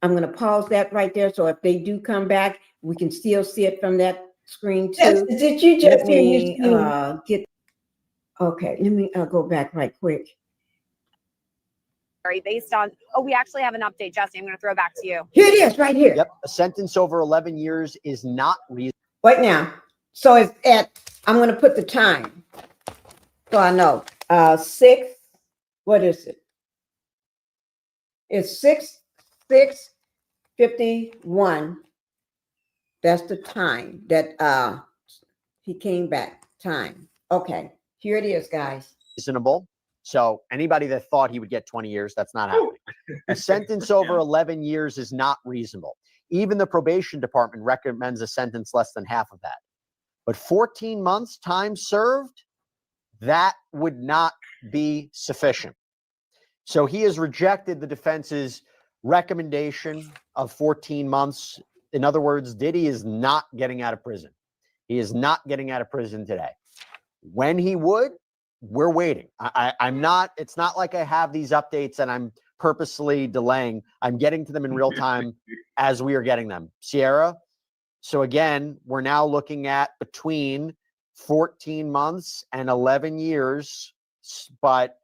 going to pause that right there. So if they do come back, we can still see it from that screen too. Yes, did you just hear me get? Okay, let me go back right quick. Based on, we actually have an update, Jesse. I'm going to throw it back to you. Here it is, right here. Yep, a sentence over 11 years is not reasonable. Wait now. So it's at, I'm going to put the time. So I know, 6, what is it? It's 6:51. That's the time that he came back. Time. Okay, here it is, guys. Reasonable. So anybody that thought he would get 20 years, that's not happening. A sentence over 11 years is not reasonable. Even the probation department recommends a sentence less than half of that. But 14 months time served, that would not be sufficient. So he has rejected the defense's recommendation of 14 months. In other words, Diddy is not getting out of prison. He is not getting out of prison today. When he would, we're waiting. I'm not, it's not like I have these updates and I'm purposely delaying. I'm getting to them in real time as we are getting them. Sierra. So again, we're now looking at between 14 months and 11 years, but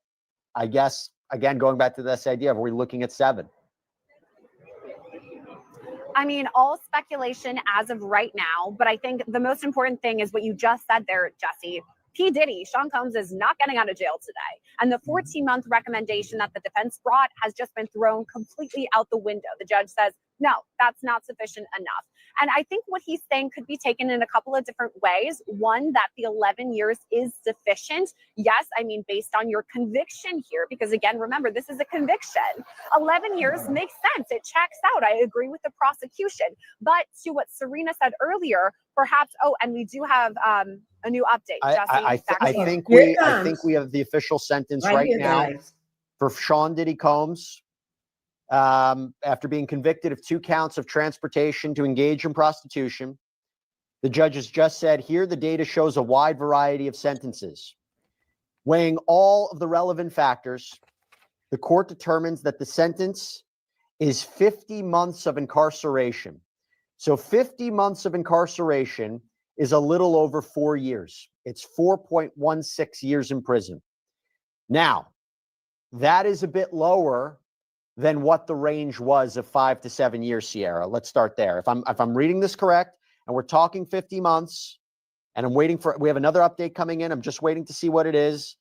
I guess again, going back to this idea of, are we looking at 7? I mean, all speculation as of right now, but I think the most important thing is what you just said there, Jesse. P. Diddy, Sean Combs, is not getting out of jail today. And the 14-month recommendation that the defense brought has just been thrown completely out the window. The judge says, no, that's not sufficient enough. And I think what he's saying could be taken in a couple of different ways. One, that the 11 years is sufficient. Yes, I mean, based on your conviction here, because again, remember, this is a conviction. 11 years makes sense. It checks out. I agree with the prosecution. But to what Serena said earlier, perhaps, and we do have a new update. I think we have the official sentence right now for Sean Diddy Combs. After being convicted of 2 counts of transportation to engage in prostitution, the judge has just said, here the data shows a wide variety of sentences. Weighing all of the relevant factors, the court determines that the sentence is 50 months of incarceration. So 50 months of incarceration is a little over 4 years. It's 4.16 years in prison. Now, that is a bit lower than what the range was of 5 to 7 years, Sierra. Let's start there. If I'm reading this correct, and we're talking 50 months, and we have another update coming in. I'm just waiting to see what it is.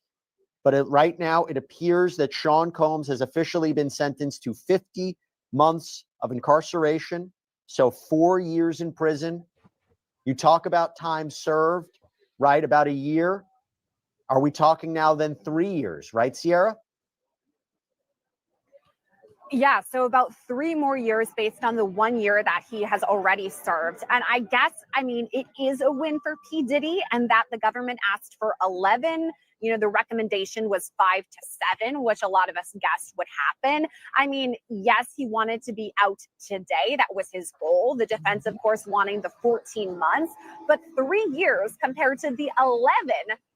But right now, it appears that Sean Combs has officially been sentenced to 50 months of incarceration. So 4 years in prison. You talk about time served, right? About a year. Are we talking now then 3 years, right, Sierra? Yeah, so about 3 more years based on the 1 year that he has already served. And I guess, I mean, it is a win for P. Diddy, and that the government asked for 11. You know, the recommendation was 5 to 7, which a lot of us guessed would happen. I mean, yes, he wanted to be out today. That was his goal. The defense, of course, wanting the 14 months, but 3 years compared to the 11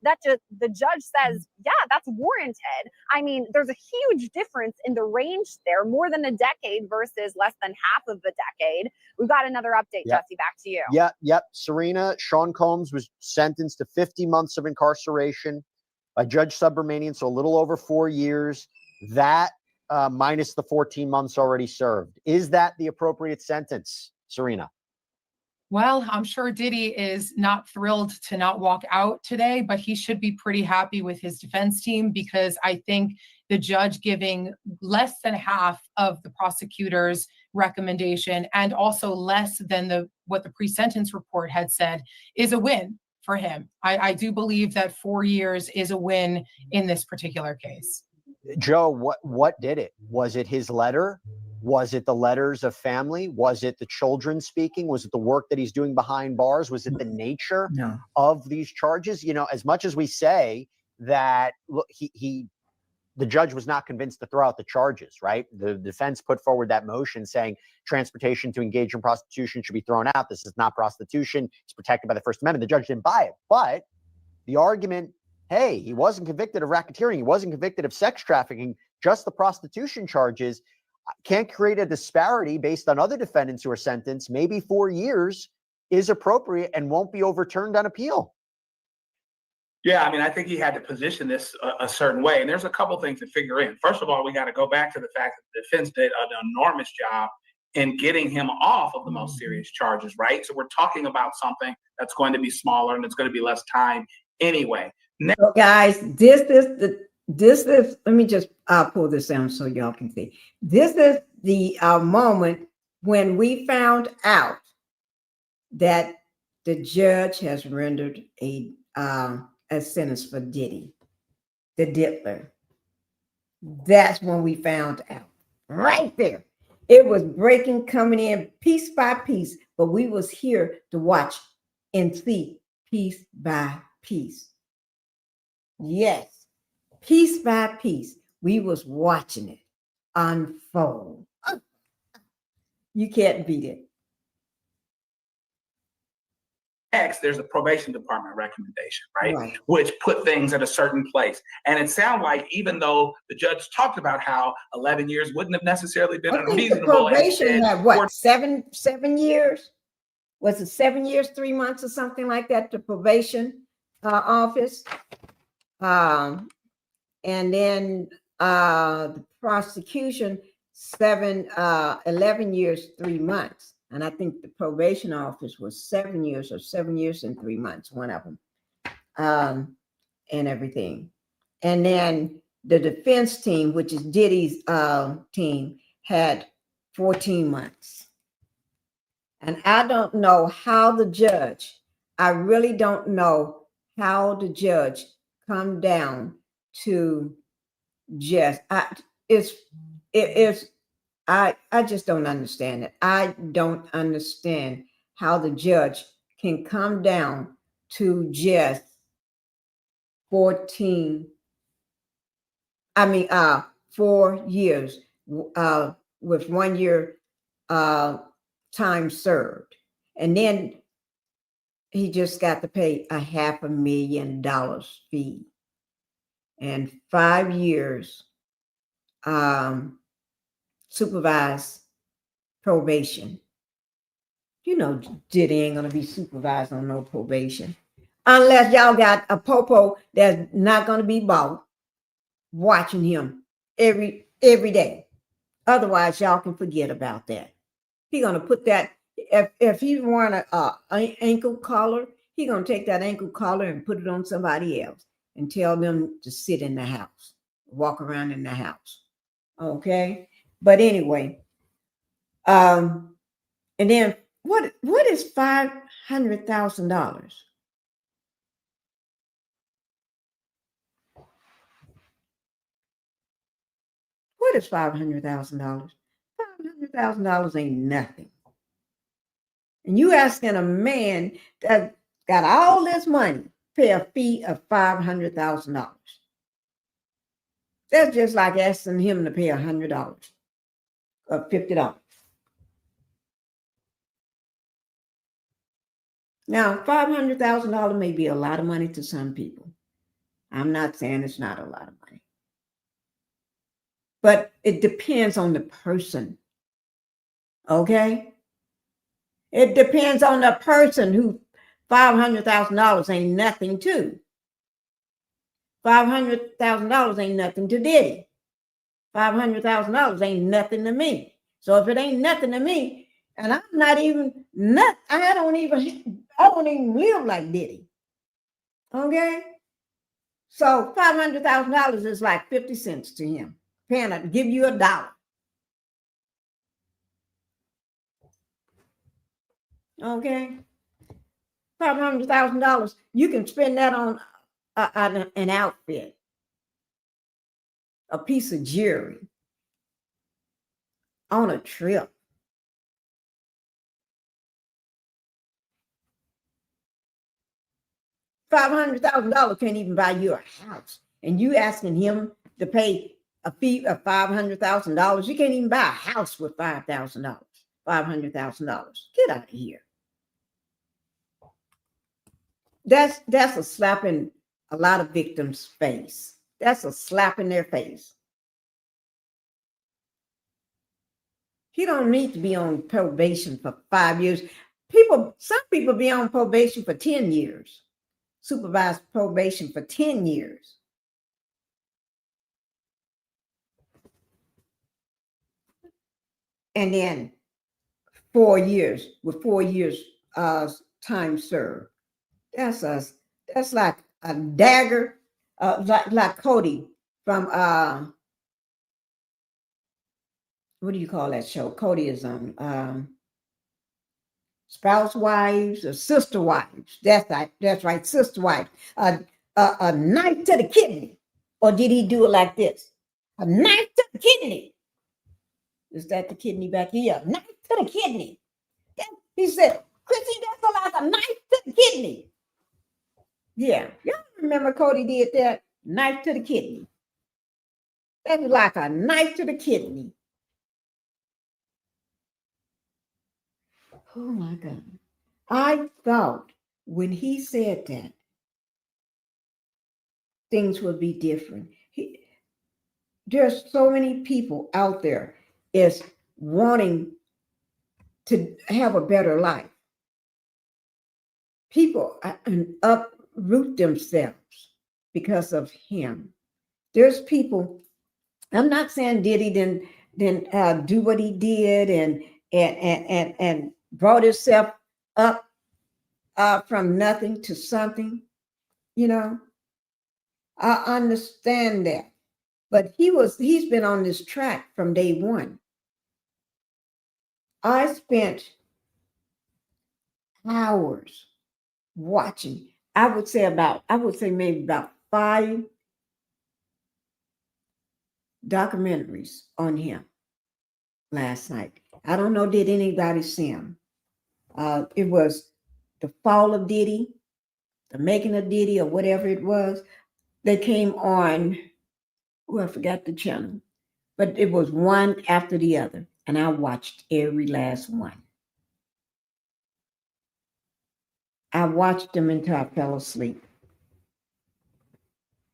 that the judge says, yeah, that's warranted. I mean, there's a huge difference in the range there, more than a decade versus less than half of a decade. We've got another update, Jesse, back to you. Yep. Serena, Sean Combs was sentenced to 50 months of incarceration by Judge Subramanian, so a little over 4 years. That minus the 14 months already served. Is that the appropriate sentence, Serena? Well, I'm sure Diddy is not thrilled to not walk out today, but he should be pretty happy with his defense team, because I think the judge giving less than half of the prosecutor's recommendation and also less than what the pre-sentence report had said is a win for him. I do believe that 4 years is a win in this particular case. Joe, what did it? Was it his letter? Was it the letters of family? Was it the children speaking? Was it the work that he's doing behind bars? Was it the nature of these charges? You know, as much as we say that, look, the judge was not convinced to throw out the charges, right? The defense put forward that motion saying transportation to engage in prostitution should be thrown out. This is not prostitution. It's protected by the First Amendment. The judge didn't buy it. But the argument, hey, he wasn't convicted of racketeering. He wasn't convicted of sex trafficking, just the prostitution charges, can't create a disparity based on other defendants who are sentenced. Maybe 4 years is appropriate and won't be overturned on appeal. Yeah, I mean, I think he had to position this a certain way. And there's a couple things to figure in. First of all, we got to go back to the fact that the defense did an enormous job in getting him off of the most serious charges, right? So we're talking about something that's going to be smaller and it's going to be less time anyway. So guys, this is, let me just pull this down so y'all can see. This is the moment when we found out that the judge has rendered a sentence for Diddy, the diddler. That's when we found out. Right there. It was breaking, coming in piece by piece, but we was here to watch and see piece by piece. Yes, piece by piece, we was watching it unfold. You can't beat it. Next, there's a probation department recommendation, right? Which put things at a certain place. And it sounded like, even though the judge talked about how 11 years wouldn't have necessarily been unreasonable. The probation had what, seven years? Was it 7 years, 3 months or something like that, the probation office? And then the prosecution 11 years, 3 months. And I think the probation office was 7 years or 7 years and 3 months, one of them, and everything. And then the defense team, which is Diddy's team, had 14 months. And I don't know how the judge, I really don't know how the judge come down to just, I just don't understand it. I don't understand how the judge can come down to just 4 years with 1 year time served. And then he just got to pay $500,000 fee and 5 years supervised probation. You know, Diddy ain't gonna be supervised on no probation unless y'all got a popo that's not gonna be bought watching him every day. Otherwise, y'all can forget about that. He gonna put that, if he want a ankle collar, he gonna take that ankle collar and put it on somebody else and tell them to sit in the house, walk around in the house. Okay, but anyway, and then what is $500,000? What is $500,000? $500,000 ain't nothing. And you asking a man that got all this money pay a fee of $500,000. That's just like asking him to pay $100 or $50. Now, $500,000 may be a lot of money to some people. I'm not saying it's not a lot of money. But it depends on the person. Okay? It depends on the person who $500,000 ain't nothing to. $500,000 ain't nothing to Diddy. $500,000 ain't nothing to me. So if it ain't nothing to me, and I'm not even I don't even live like Diddy. Okay? So $500,000 is like 50 cents to him. Paying to give you $1. Okay? $500,000, you can spend that on an outfit, a piece of jewelry, on a trip. $500,000 can't even buy you a house. And you asking him to pay a fee of $500,000. You can't even buy a house with $5,000, $500,000. Get out of here. That's a slap in a lot of victims' face. That's a slap in their face. He don't need to be on probation for 5 years. Some people be on probation for 10 years. Supervised probation for 10 years. And then 4 years, with 4 years time served. That's like a dagger, like Cody from what do you call that show? Cody is on Spouse Wives or Sister Wives. That's right, Sister Wives. A knife to the kidney. Or did he do it like this? A knife to the kidney. Is that the kidney back here? Knife to the kidney. He said, Chrissy, that's like a knife to the kidney. Yeah, y'all remember Cody did that? Knife to the kidney. That's like a knife to the kidney. Oh my God. I thought when he said that, things would be different. There's so many people out there is wanting to have a better life. People uproot themselves because of him. There's people I'm not saying Diddy didn't do what he did and brought himself up from nothing to something. You know, I understand that, but he's been on this track from day one. I spent hours watching. I would say maybe about 5 documentaries on him last night. I don't know, did anybody see him? It was the fall of Diddy, the making of Diddy, or whatever it was. They came on, I forgot the channel, but it was one after the other, and I watched every last one. I watched them until I fell asleep.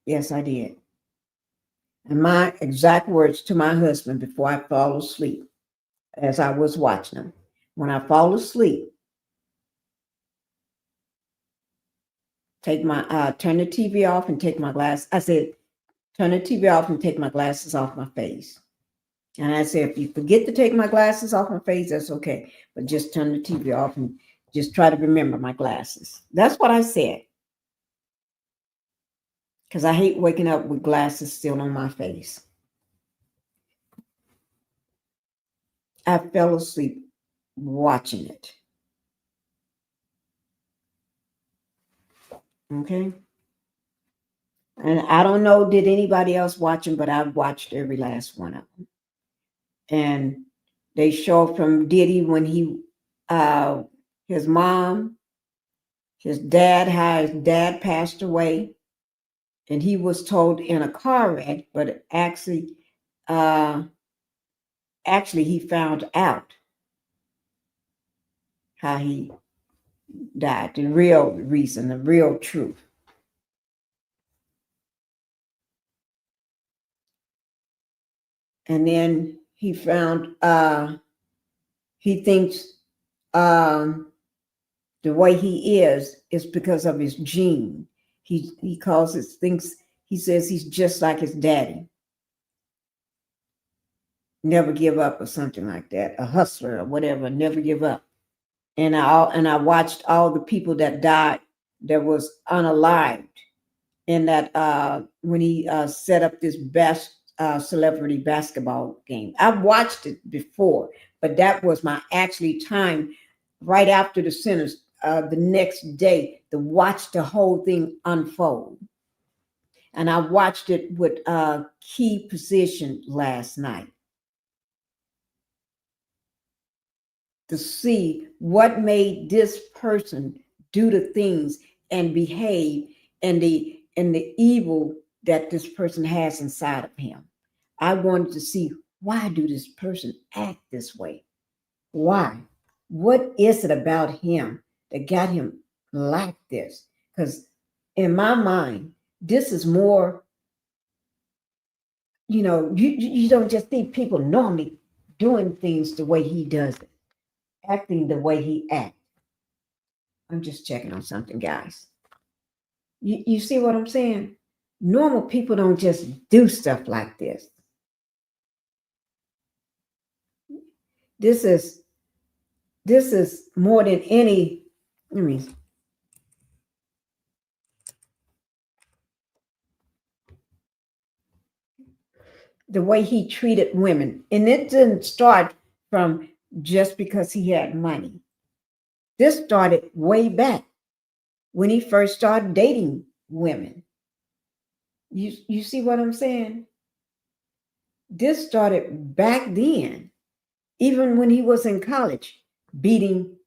Yes, I did. And my exact words to my husband before I fall asleep, as I was watching them, when I fall asleep, turn the TV off and take my glass. I said, turn the TV off and take my glasses off my face. And I said, if you forget to take my glasses off my face, that's okay. But just turn the TV off and just try to remember my glasses. That's what I said. Because I hate waking up with glasses still on my face. I fell asleep watching it. Okay. And I don't know, did anybody else watch them, but I've watched every last one of them. And they show from Diddy when his mom, his dad, how his dad passed away. And he was told in a car wreck, but actually he found out how he died, the real reason, the real truth. And then he found, he thinks the way he is because of his gene. He says he's just like his daddy. Never give up or something like that. A hustler or whatever, never give up. And I watched all the people that died that was unalived in that when he set up this best celebrity basketball game. I've watched it before, but that was my actually time right after the sentence, the next day, to watch the whole thing unfold. And I watched it with Key Position last night to see what made this person do the things and behave and the evil that this person has inside of him. I wanted to see, why do this person act this way? Why? What is it about him that got him like this? Because in my mind, this is more, you don't just see people normally doing things the way he does it, acting the way he acts. I'm just checking on something, guys. You see what I'm saying? Normal people don't just do stuff like this. This is more than any, the way he treated women. And it didn't start from just because he had money. This started way back when he first started dating women. You see what I'm saying? This started back then, even when he was in college, beating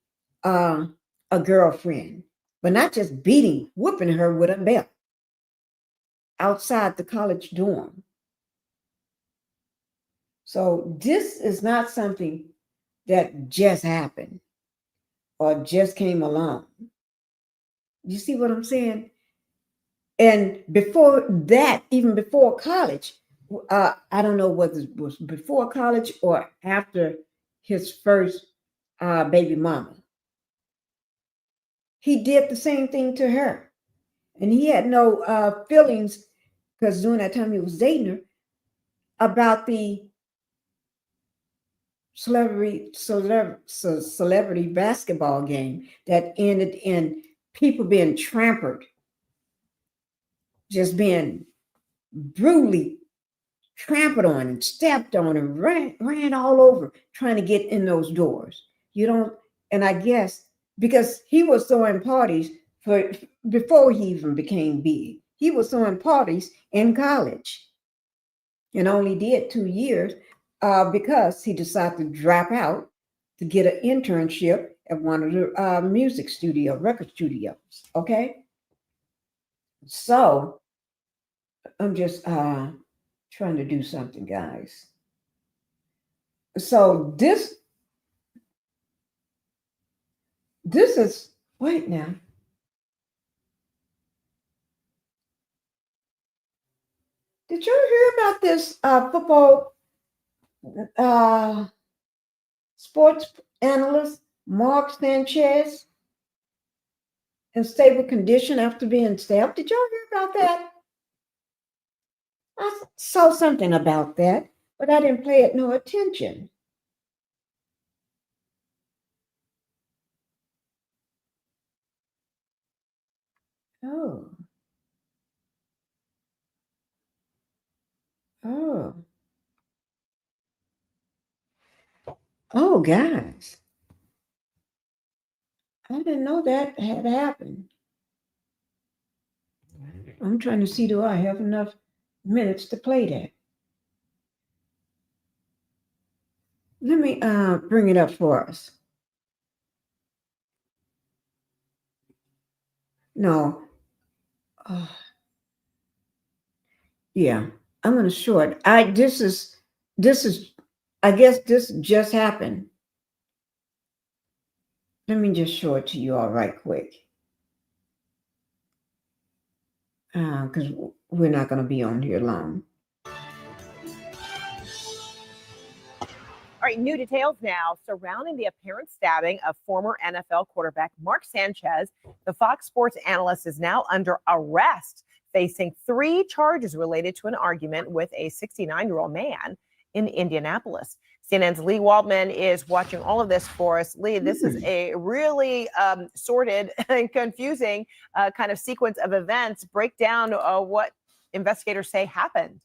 a girlfriend, but not just beating, whipping her with a belt outside the college dorm. So this is not something that just happened or just came along. You see what I'm saying? And before that, even before college, I don't know whether it was before college or after his first baby mama, he did the same thing to her. And he had no feelings, because during that time he was dating her, about the celebrity basketball game that ended in people being trampled, just being brutally trampled on and stepped on and ran all over trying to get in those doors. You don't, and I guess because he was throwing parties before he even became big, he was throwing parties in college and only did 2 years because he decided to drop out to get an internship at one of the record studios. Okay. So I'm just trying to do something, guys. So this is, wait now. Did you hear about this football sports analyst, Mark Sanchez, in stable condition after being stabbed? Did y'all hear about that? I saw something about that, but I didn't pay it no attention. Oh. Oh. Oh, guys. I didn't know that had happened. I'm trying to see, do I have enough minutes to play that? Let me bring it up for us. No. Yeah, I'm going to short. I guess this just happened. Let me just show it to you all right quick. Because we're not going to be on here long. All right, new details now surrounding the apparent stabbing of former NFL quarterback Mark Sanchez. The Fox Sports analyst is now under arrest, facing 3 charges related to an argument with a 69-year-old man in Indianapolis. CNN's Lee Waldman is watching all of this for us. Lee, this is a really sordid and confusing kind of sequence of events. Break down what investigators say happened.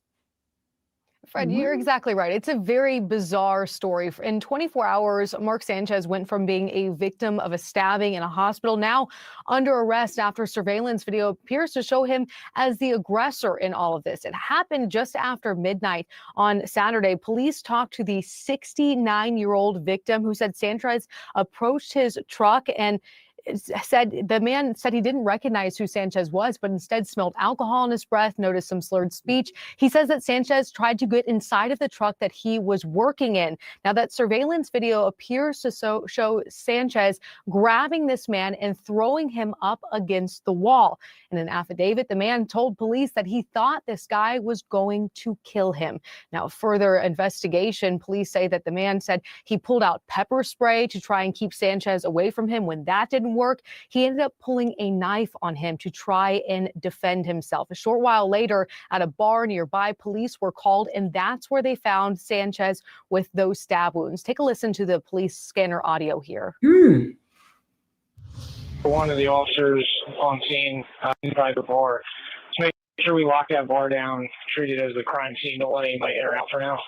Fred, you're exactly right. It's a very bizarre story. In 24 hours, Mark Sanchez went from being a victim of a stabbing in a hospital, now under arrest after surveillance video appears to show him as the aggressor in all of this. It happened just after midnight on Saturday. Police talked to the 69-year-old victim who said Sanchez approached his truck and the man said he didn't recognize who Sanchez was, but instead smelled alcohol in his breath, noticed some slurred speech. He says that Sanchez tried to get inside of the truck that he was working in. Now, that surveillance video appears to show Sanchez grabbing this man and throwing him up against the wall. In an affidavit, the man told police that he thought this guy was going to kill him. Now, further investigation, police say that the man said he pulled out pepper spray to try and keep Sanchez away from him. When that didn't work, he ended up pulling a knife on him to try and defend himself. A short while later, at a bar nearby, police were called, and that's where they found Sanchez with those stab wounds. Take a listen to the police scanner audio here. One of the officers on scene inside the bar to make sure we lock that bar down, treat it as a crime scene, don't let anybody enter out for now.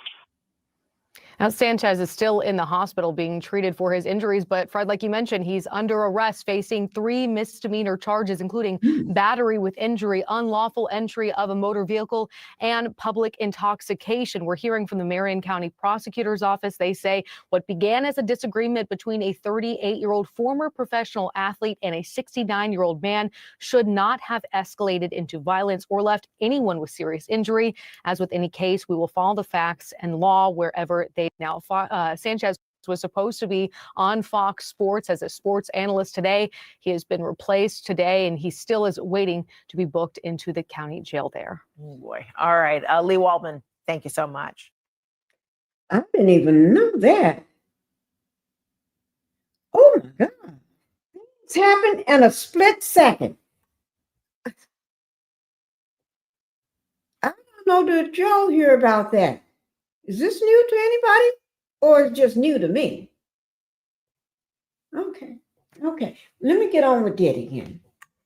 Now, Sanchez is still in the hospital being treated for his injuries, but Fred, like you mentioned, he's under arrest facing 3 misdemeanor charges, including battery with injury, unlawful entry of a motor vehicle, and public intoxication. We're hearing from the Marion County Prosecutor's Office. They say what began as a disagreement between a 38-year-old former professional athlete and a 69-year-old man should not have escalated into violence or left anyone with serious injury. As with any case, we will follow the facts and law wherever they now. Sanchez was supposed to be on Fox Sports as a sports analyst today. He has been replaced today, and he still is waiting to be booked into the county jail there. Oh boy. All right. Lee Waldman, thank you so much. I didn't even know that. Oh my God. It's happened in a split second. I don't know, did y'all hear about that? Is this new to anybody or is it just new to me? Okay. Let me get on with Diddy again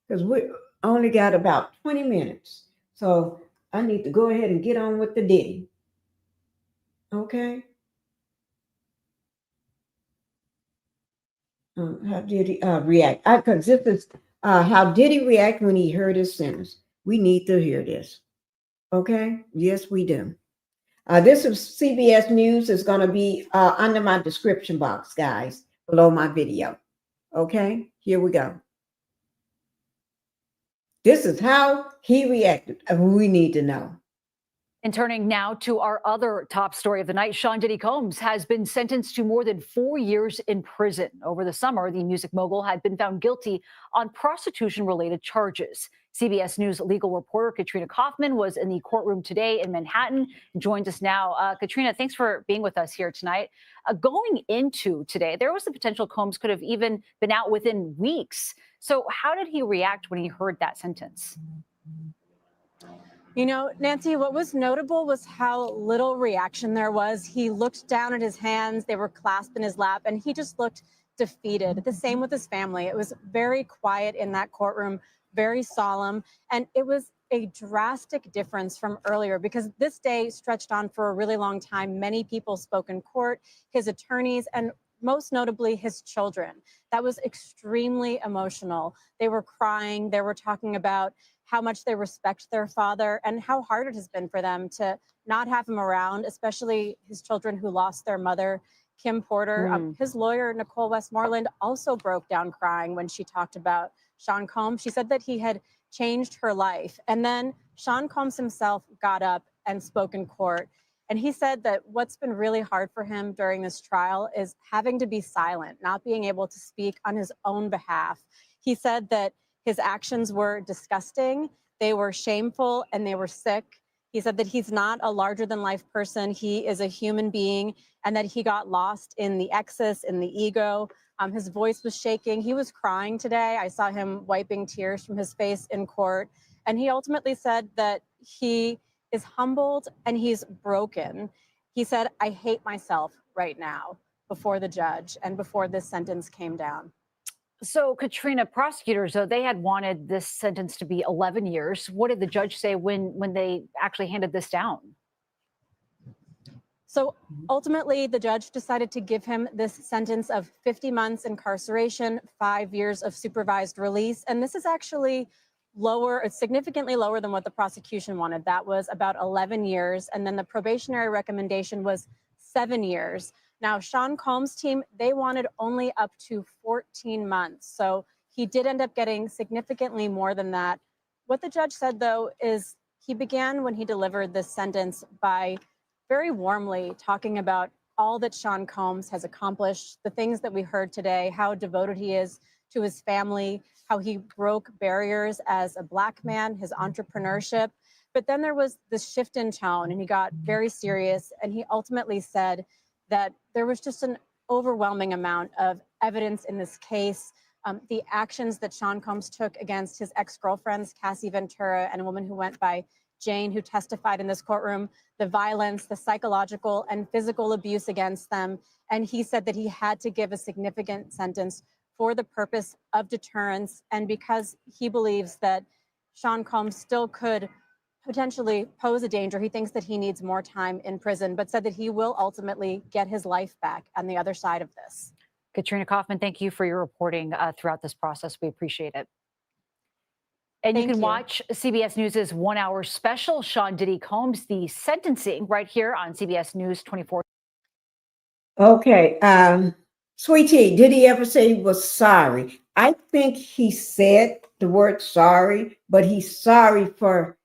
because we only got about 20 minutes. So I need to go ahead and get on with the Diddy. Okay. How did he react? Because this is how did he react when he heard his sentence? We need to hear this. Okay. Yes, we do. This is CBS News. Is going to be under my description box, guys, below my video. Okay, here we go. This is how he reacted. We need to know. And turning now to our other top story of the night, Sean Diddy Combs has been sentenced to more than 4 years in prison. Over the summer, the music mogul had been found guilty on prostitution-related charges. CBS News legal reporter Katrina Kaufman was in the courtroom today in Manhattan, joins us now. Katrina, thanks for being with us here tonight. Going into today, there was the potential Combs could have even been out within weeks. So how did he react when he heard that sentence? You know, Nancy, what was notable was how little reaction there was. He looked down at his hands, they were clasped in his lap, and he just looked defeated. The same with his family. It was very quiet in that courtroom, very solemn, and it was a drastic difference from earlier because this day stretched on for a really long time. Many people spoke in court, his attorneys, and most notably his children. That was extremely emotional. They were crying. They were talking about how much they respect their father and how hard it has been for them to not have him around, especially his children who lost their mother, Kim Porter. His lawyer, Nicole Westmoreland, also broke down crying when she talked about Sean Combs. She said that he had changed her life. And then Sean Combs himself got up and spoke in court. And he said that what's been really hard for him during this trial is having to be silent, not being able to speak on his own behalf. He said that his actions were disgusting, they were shameful, and they were sick. He said that he's not a larger-than-life person. He is a human being, and that he got lost in the excess, in the ego. His voice was shaking. He was crying today. I saw him wiping tears from his face in court. And he ultimately said that he is humbled and he's broken. He said, "I hate myself right now," before the judge and before this sentence came down. So, Katrina, prosecutors, though, they had wanted this sentence to be 11 years. What did the judge say when they actually handed this down? So ultimately, the judge decided to give him this sentence of 50 months incarceration, 5 years of supervised release. And this is actually lower, it's significantly lower than what the prosecution wanted. That was about 11 years. And then the probationary recommendation was 7 years. Now, Sean Combs' team, they wanted only up to 14 months. So he did end up getting significantly more than that. What the judge said, though, is he began when he delivered this sentence by very warmly talking about all that Sean Combs has accomplished, the things that we heard today, how devoted he is to his family, how he broke barriers as a Black man, his entrepreneurship. But then there was this shift in tone, and he got very serious, and he ultimately said that there was just an overwhelming amount of evidence in this case. The actions that Sean Combs took against his ex-girlfriends, Cassie Ventura, and a woman who went by Jane, who testified in this courtroom, the violence, the psychological and physical abuse against them. And he said that he had to give a significant sentence for the purpose of deterrence. And because he believes that Sean Combs still could potentially pose a danger, he thinks that he needs more time in prison, but said that he will ultimately get his life back on the other side of this. Katrina Kaufman, thank you for your reporting throughout this process. We appreciate it. And you can watch CBS News' 1 hour special, Sean Diddy Combs, the sentencing, right here on CBS News 24. Okay. Sweetie, did he ever say he was sorry? I think he said the word sorry, but he's sorry for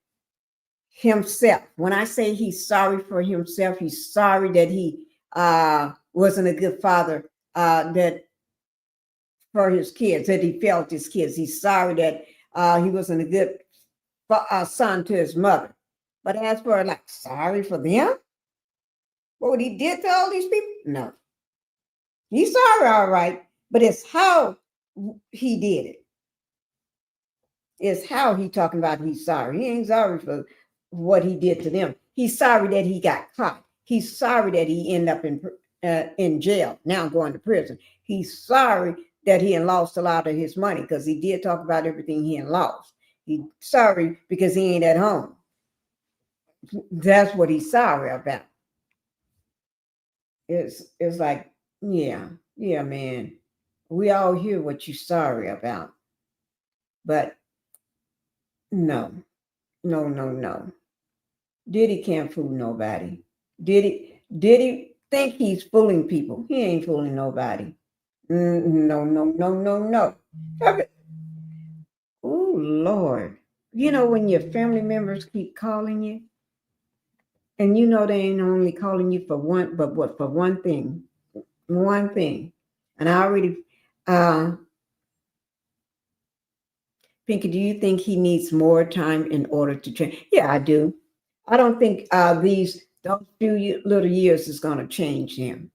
himself. When I say he's sorry for himself, he's sorry that he wasn't a good father, that for his kids, that he failed his kids. He's sorry that he wasn't a good son to his mother. But as for like sorry for them, what he did to all these people, no. He's sorry, all right, but it's how he did it. It's how he talking about he's sorry. He ain't sorry for what he did to them. He's sorry that he got caught. He's sorry that he ended up in jail, now going to prison. He's sorry that he had lost a lot of his money, because he did talk about everything he had lost. He's sorry because he ain't at home. That's what he's sorry about. It's like, yeah, man. We all hear what you're sorry about. But no. Diddy can't fool nobody. Diddy think he's fooling people. He ain't fooling nobody. No. Oh, Lord. You know, when your family members keep calling you, and you know they ain't only calling you for one, but what, for one thing. One thing. And I already, Pinkie, do you think he needs more time in order to change? Yeah, I do. I don't think those few little years is going to change him.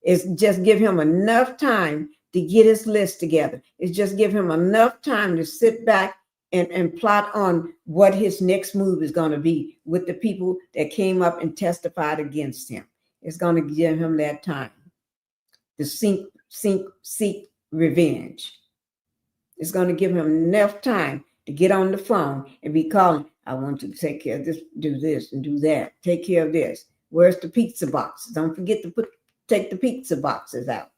It's just give him enough time to get his list together. It's just give him enough time to sit back and plot on what his next move is going to be with the people that came up and testified against him. It's going to give him that time to seek revenge. It's going to give him enough time to get on the phone and be calling, I want you to take care of this, do this, and do that. Take care of this. Where's the pizza boxes? Don't forget to take the pizza boxes out.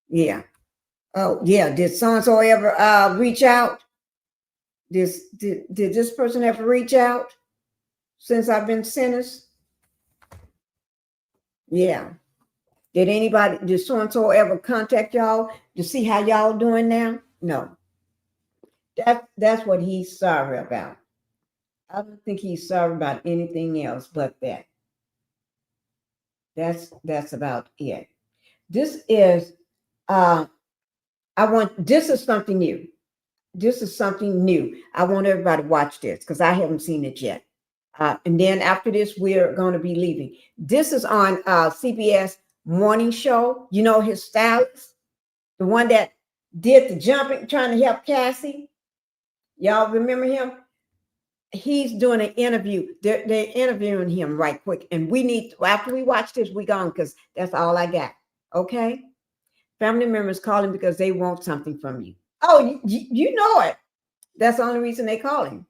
Yeah. Oh, yeah. Did so-and-so ever reach out? Did this person ever reach out since I've been sentenced? Yeah. Did so-and-so ever contact y'all to see how y'all doing now? No. That's what he's sorry about. I don't think he's sorry about anything else but that. That's about it. This is this is something new. This is something new. I want everybody to watch this because I haven't seen it yet. And then after this, we're going to be leaving. This is on CBS Morning Show. You know his stylist, the one that did the jumping, trying to help Cassie. Y'all remember him? He's doing an interview. They're interviewing him right quick. And we need, after we watch this, we gone because that's all I got. Okay? Family members calling because they want something from you. Oh, you know it. That's the only reason they call him.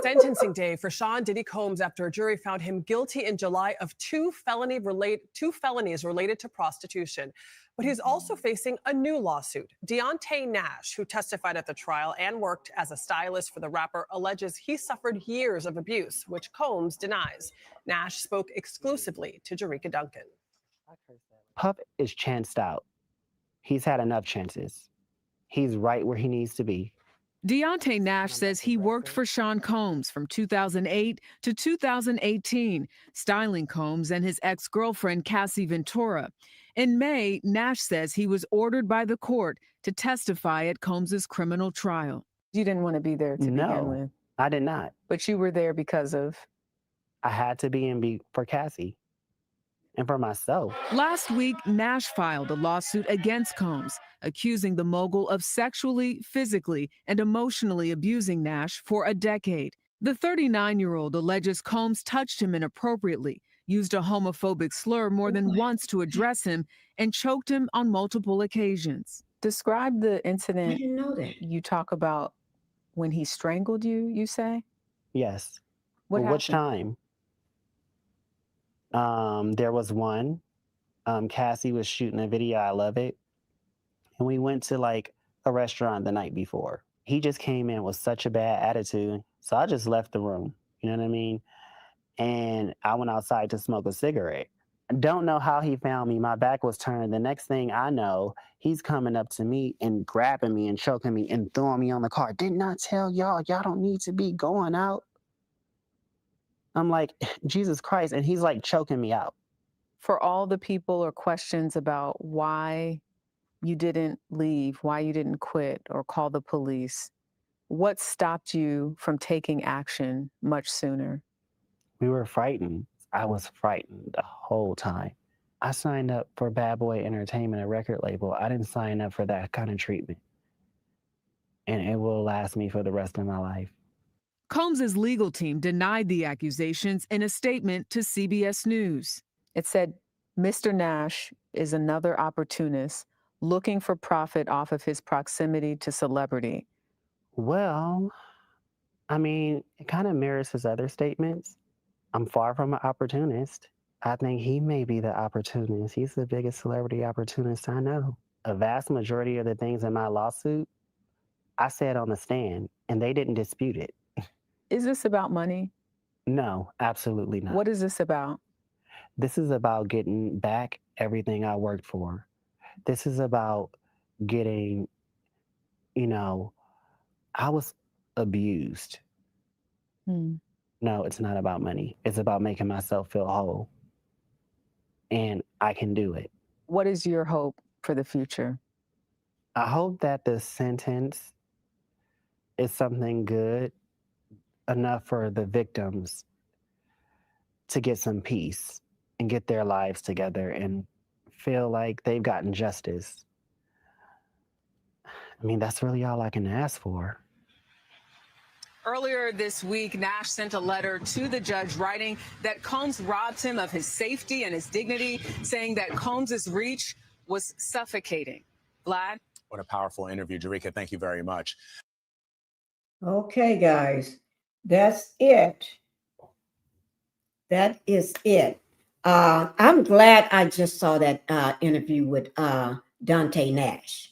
Sentencing day for Sean Diddy Combs after a jury found him guilty in July of two felonies related to prostitution. But he's also facing a new lawsuit. Deontay Nash, who testified at the trial and worked as a stylist for the rapper, alleges he suffered years of abuse, which Combs denies. Nash spoke exclusively to Jerika Duncan. Puff is chanced out. He's had enough chances. He's right where he needs to be. Deontay Nash says he worked for Sean Combs from 2008 to 2018, styling Combs and his ex-girlfriend Cassie Ventura. In May, Nash says he was ordered by the court to testify at Combs's criminal trial. You didn't want to be there to begin with. I did not. But you were there because of? I had to be for Cassie and for myself. Last week, Nash filed a lawsuit against Combs, accusing the mogul of sexually, physically, and emotionally abusing Nash for a decade. The 39-year-old alleges Combs touched him inappropriately, used a homophobic slur more than once to address him, and choked him on multiple occasions. Describe the incident. I didn't know that. You talk about when he strangled you, you say? Yes. What Which time? There was one. Cassie was shooting a video. I love it. And we went to like a restaurant the night before. He just came in with such a bad attitude. So I just left the room. You know what I mean? And I went outside to smoke a cigarette. I don't know how he found me. My back was turned. The next thing I know, he's coming up to me and grabbing me and choking me and throwing me on the car. Didn't I tell y'all don't need to be going out? I'm like, Jesus Christ. And he's like choking me out. For all the people or questions about why you didn't leave, why you didn't quit or call the police, what stopped you from taking action much sooner? We were frightened. I was frightened the whole time. I signed up for Bad Boy Entertainment, a record label. I didn't sign up for that kind of treatment. And it will last me for the rest of my life. Combs's legal team denied the accusations in a statement to CBS News. It said, Mr. Nash is another opportunist looking for profit off of his proximity to celebrity. Well, I mean, it kind of mirrors his other statements. I'm far from an opportunist. I think he may be the opportunist. He's the biggest celebrity opportunist I know. A vast majority of the things in my lawsuit, I said on the stand, and they didn't dispute it. Is this about money? No, absolutely not. What is this about? This is about getting back everything I worked for. This is about getting, I was abused. No, it's not about money. It's about making myself feel whole. And I can do it. What is your hope for the future? I hope that the sentence is something good enough for the victims to get some peace and get their lives together and feel like they've gotten justice. I mean, that's really all I can ask for. Earlier this week, Nash sent a letter to the judge writing that Combs robbed him of his safety and his dignity, saying that Combs's reach was suffocating. Vlad? What a powerful interview, Jerika. Thank you very much. Okay, guys, that's it. That is it. I'm glad I just saw that interview with Dante Nash.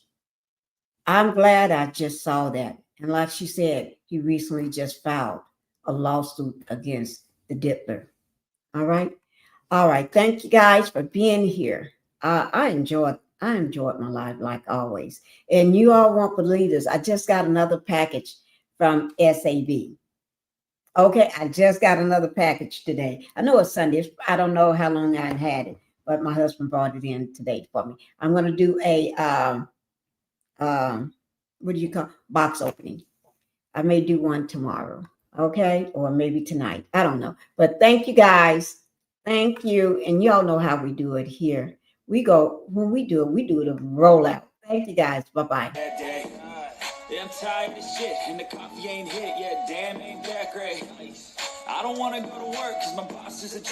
I'm glad I just saw that. And like she said, he recently just filed a lawsuit against the Diddler. All right. All right. Thank you guys for being here. I enjoyed my life like always. And you all won't believe this. I just got another package from SAB. Okay, I just got another package today. I know it's Sunday. I don't know how long I had it, but my husband brought it in today for me. I'm going to do a what do you call box opening? I may do one tomorrow, okay, or maybe tonight. I don't know. But thank you guys. Thank you, and y'all know how we do it here. When we do it a rollout. Thank you guys. Bye-bye. Yeah, I'm tired of this shit, and the coffee ain't hit yet. Damn, ain't that great. I don't want to go to work because my boss is a jerk.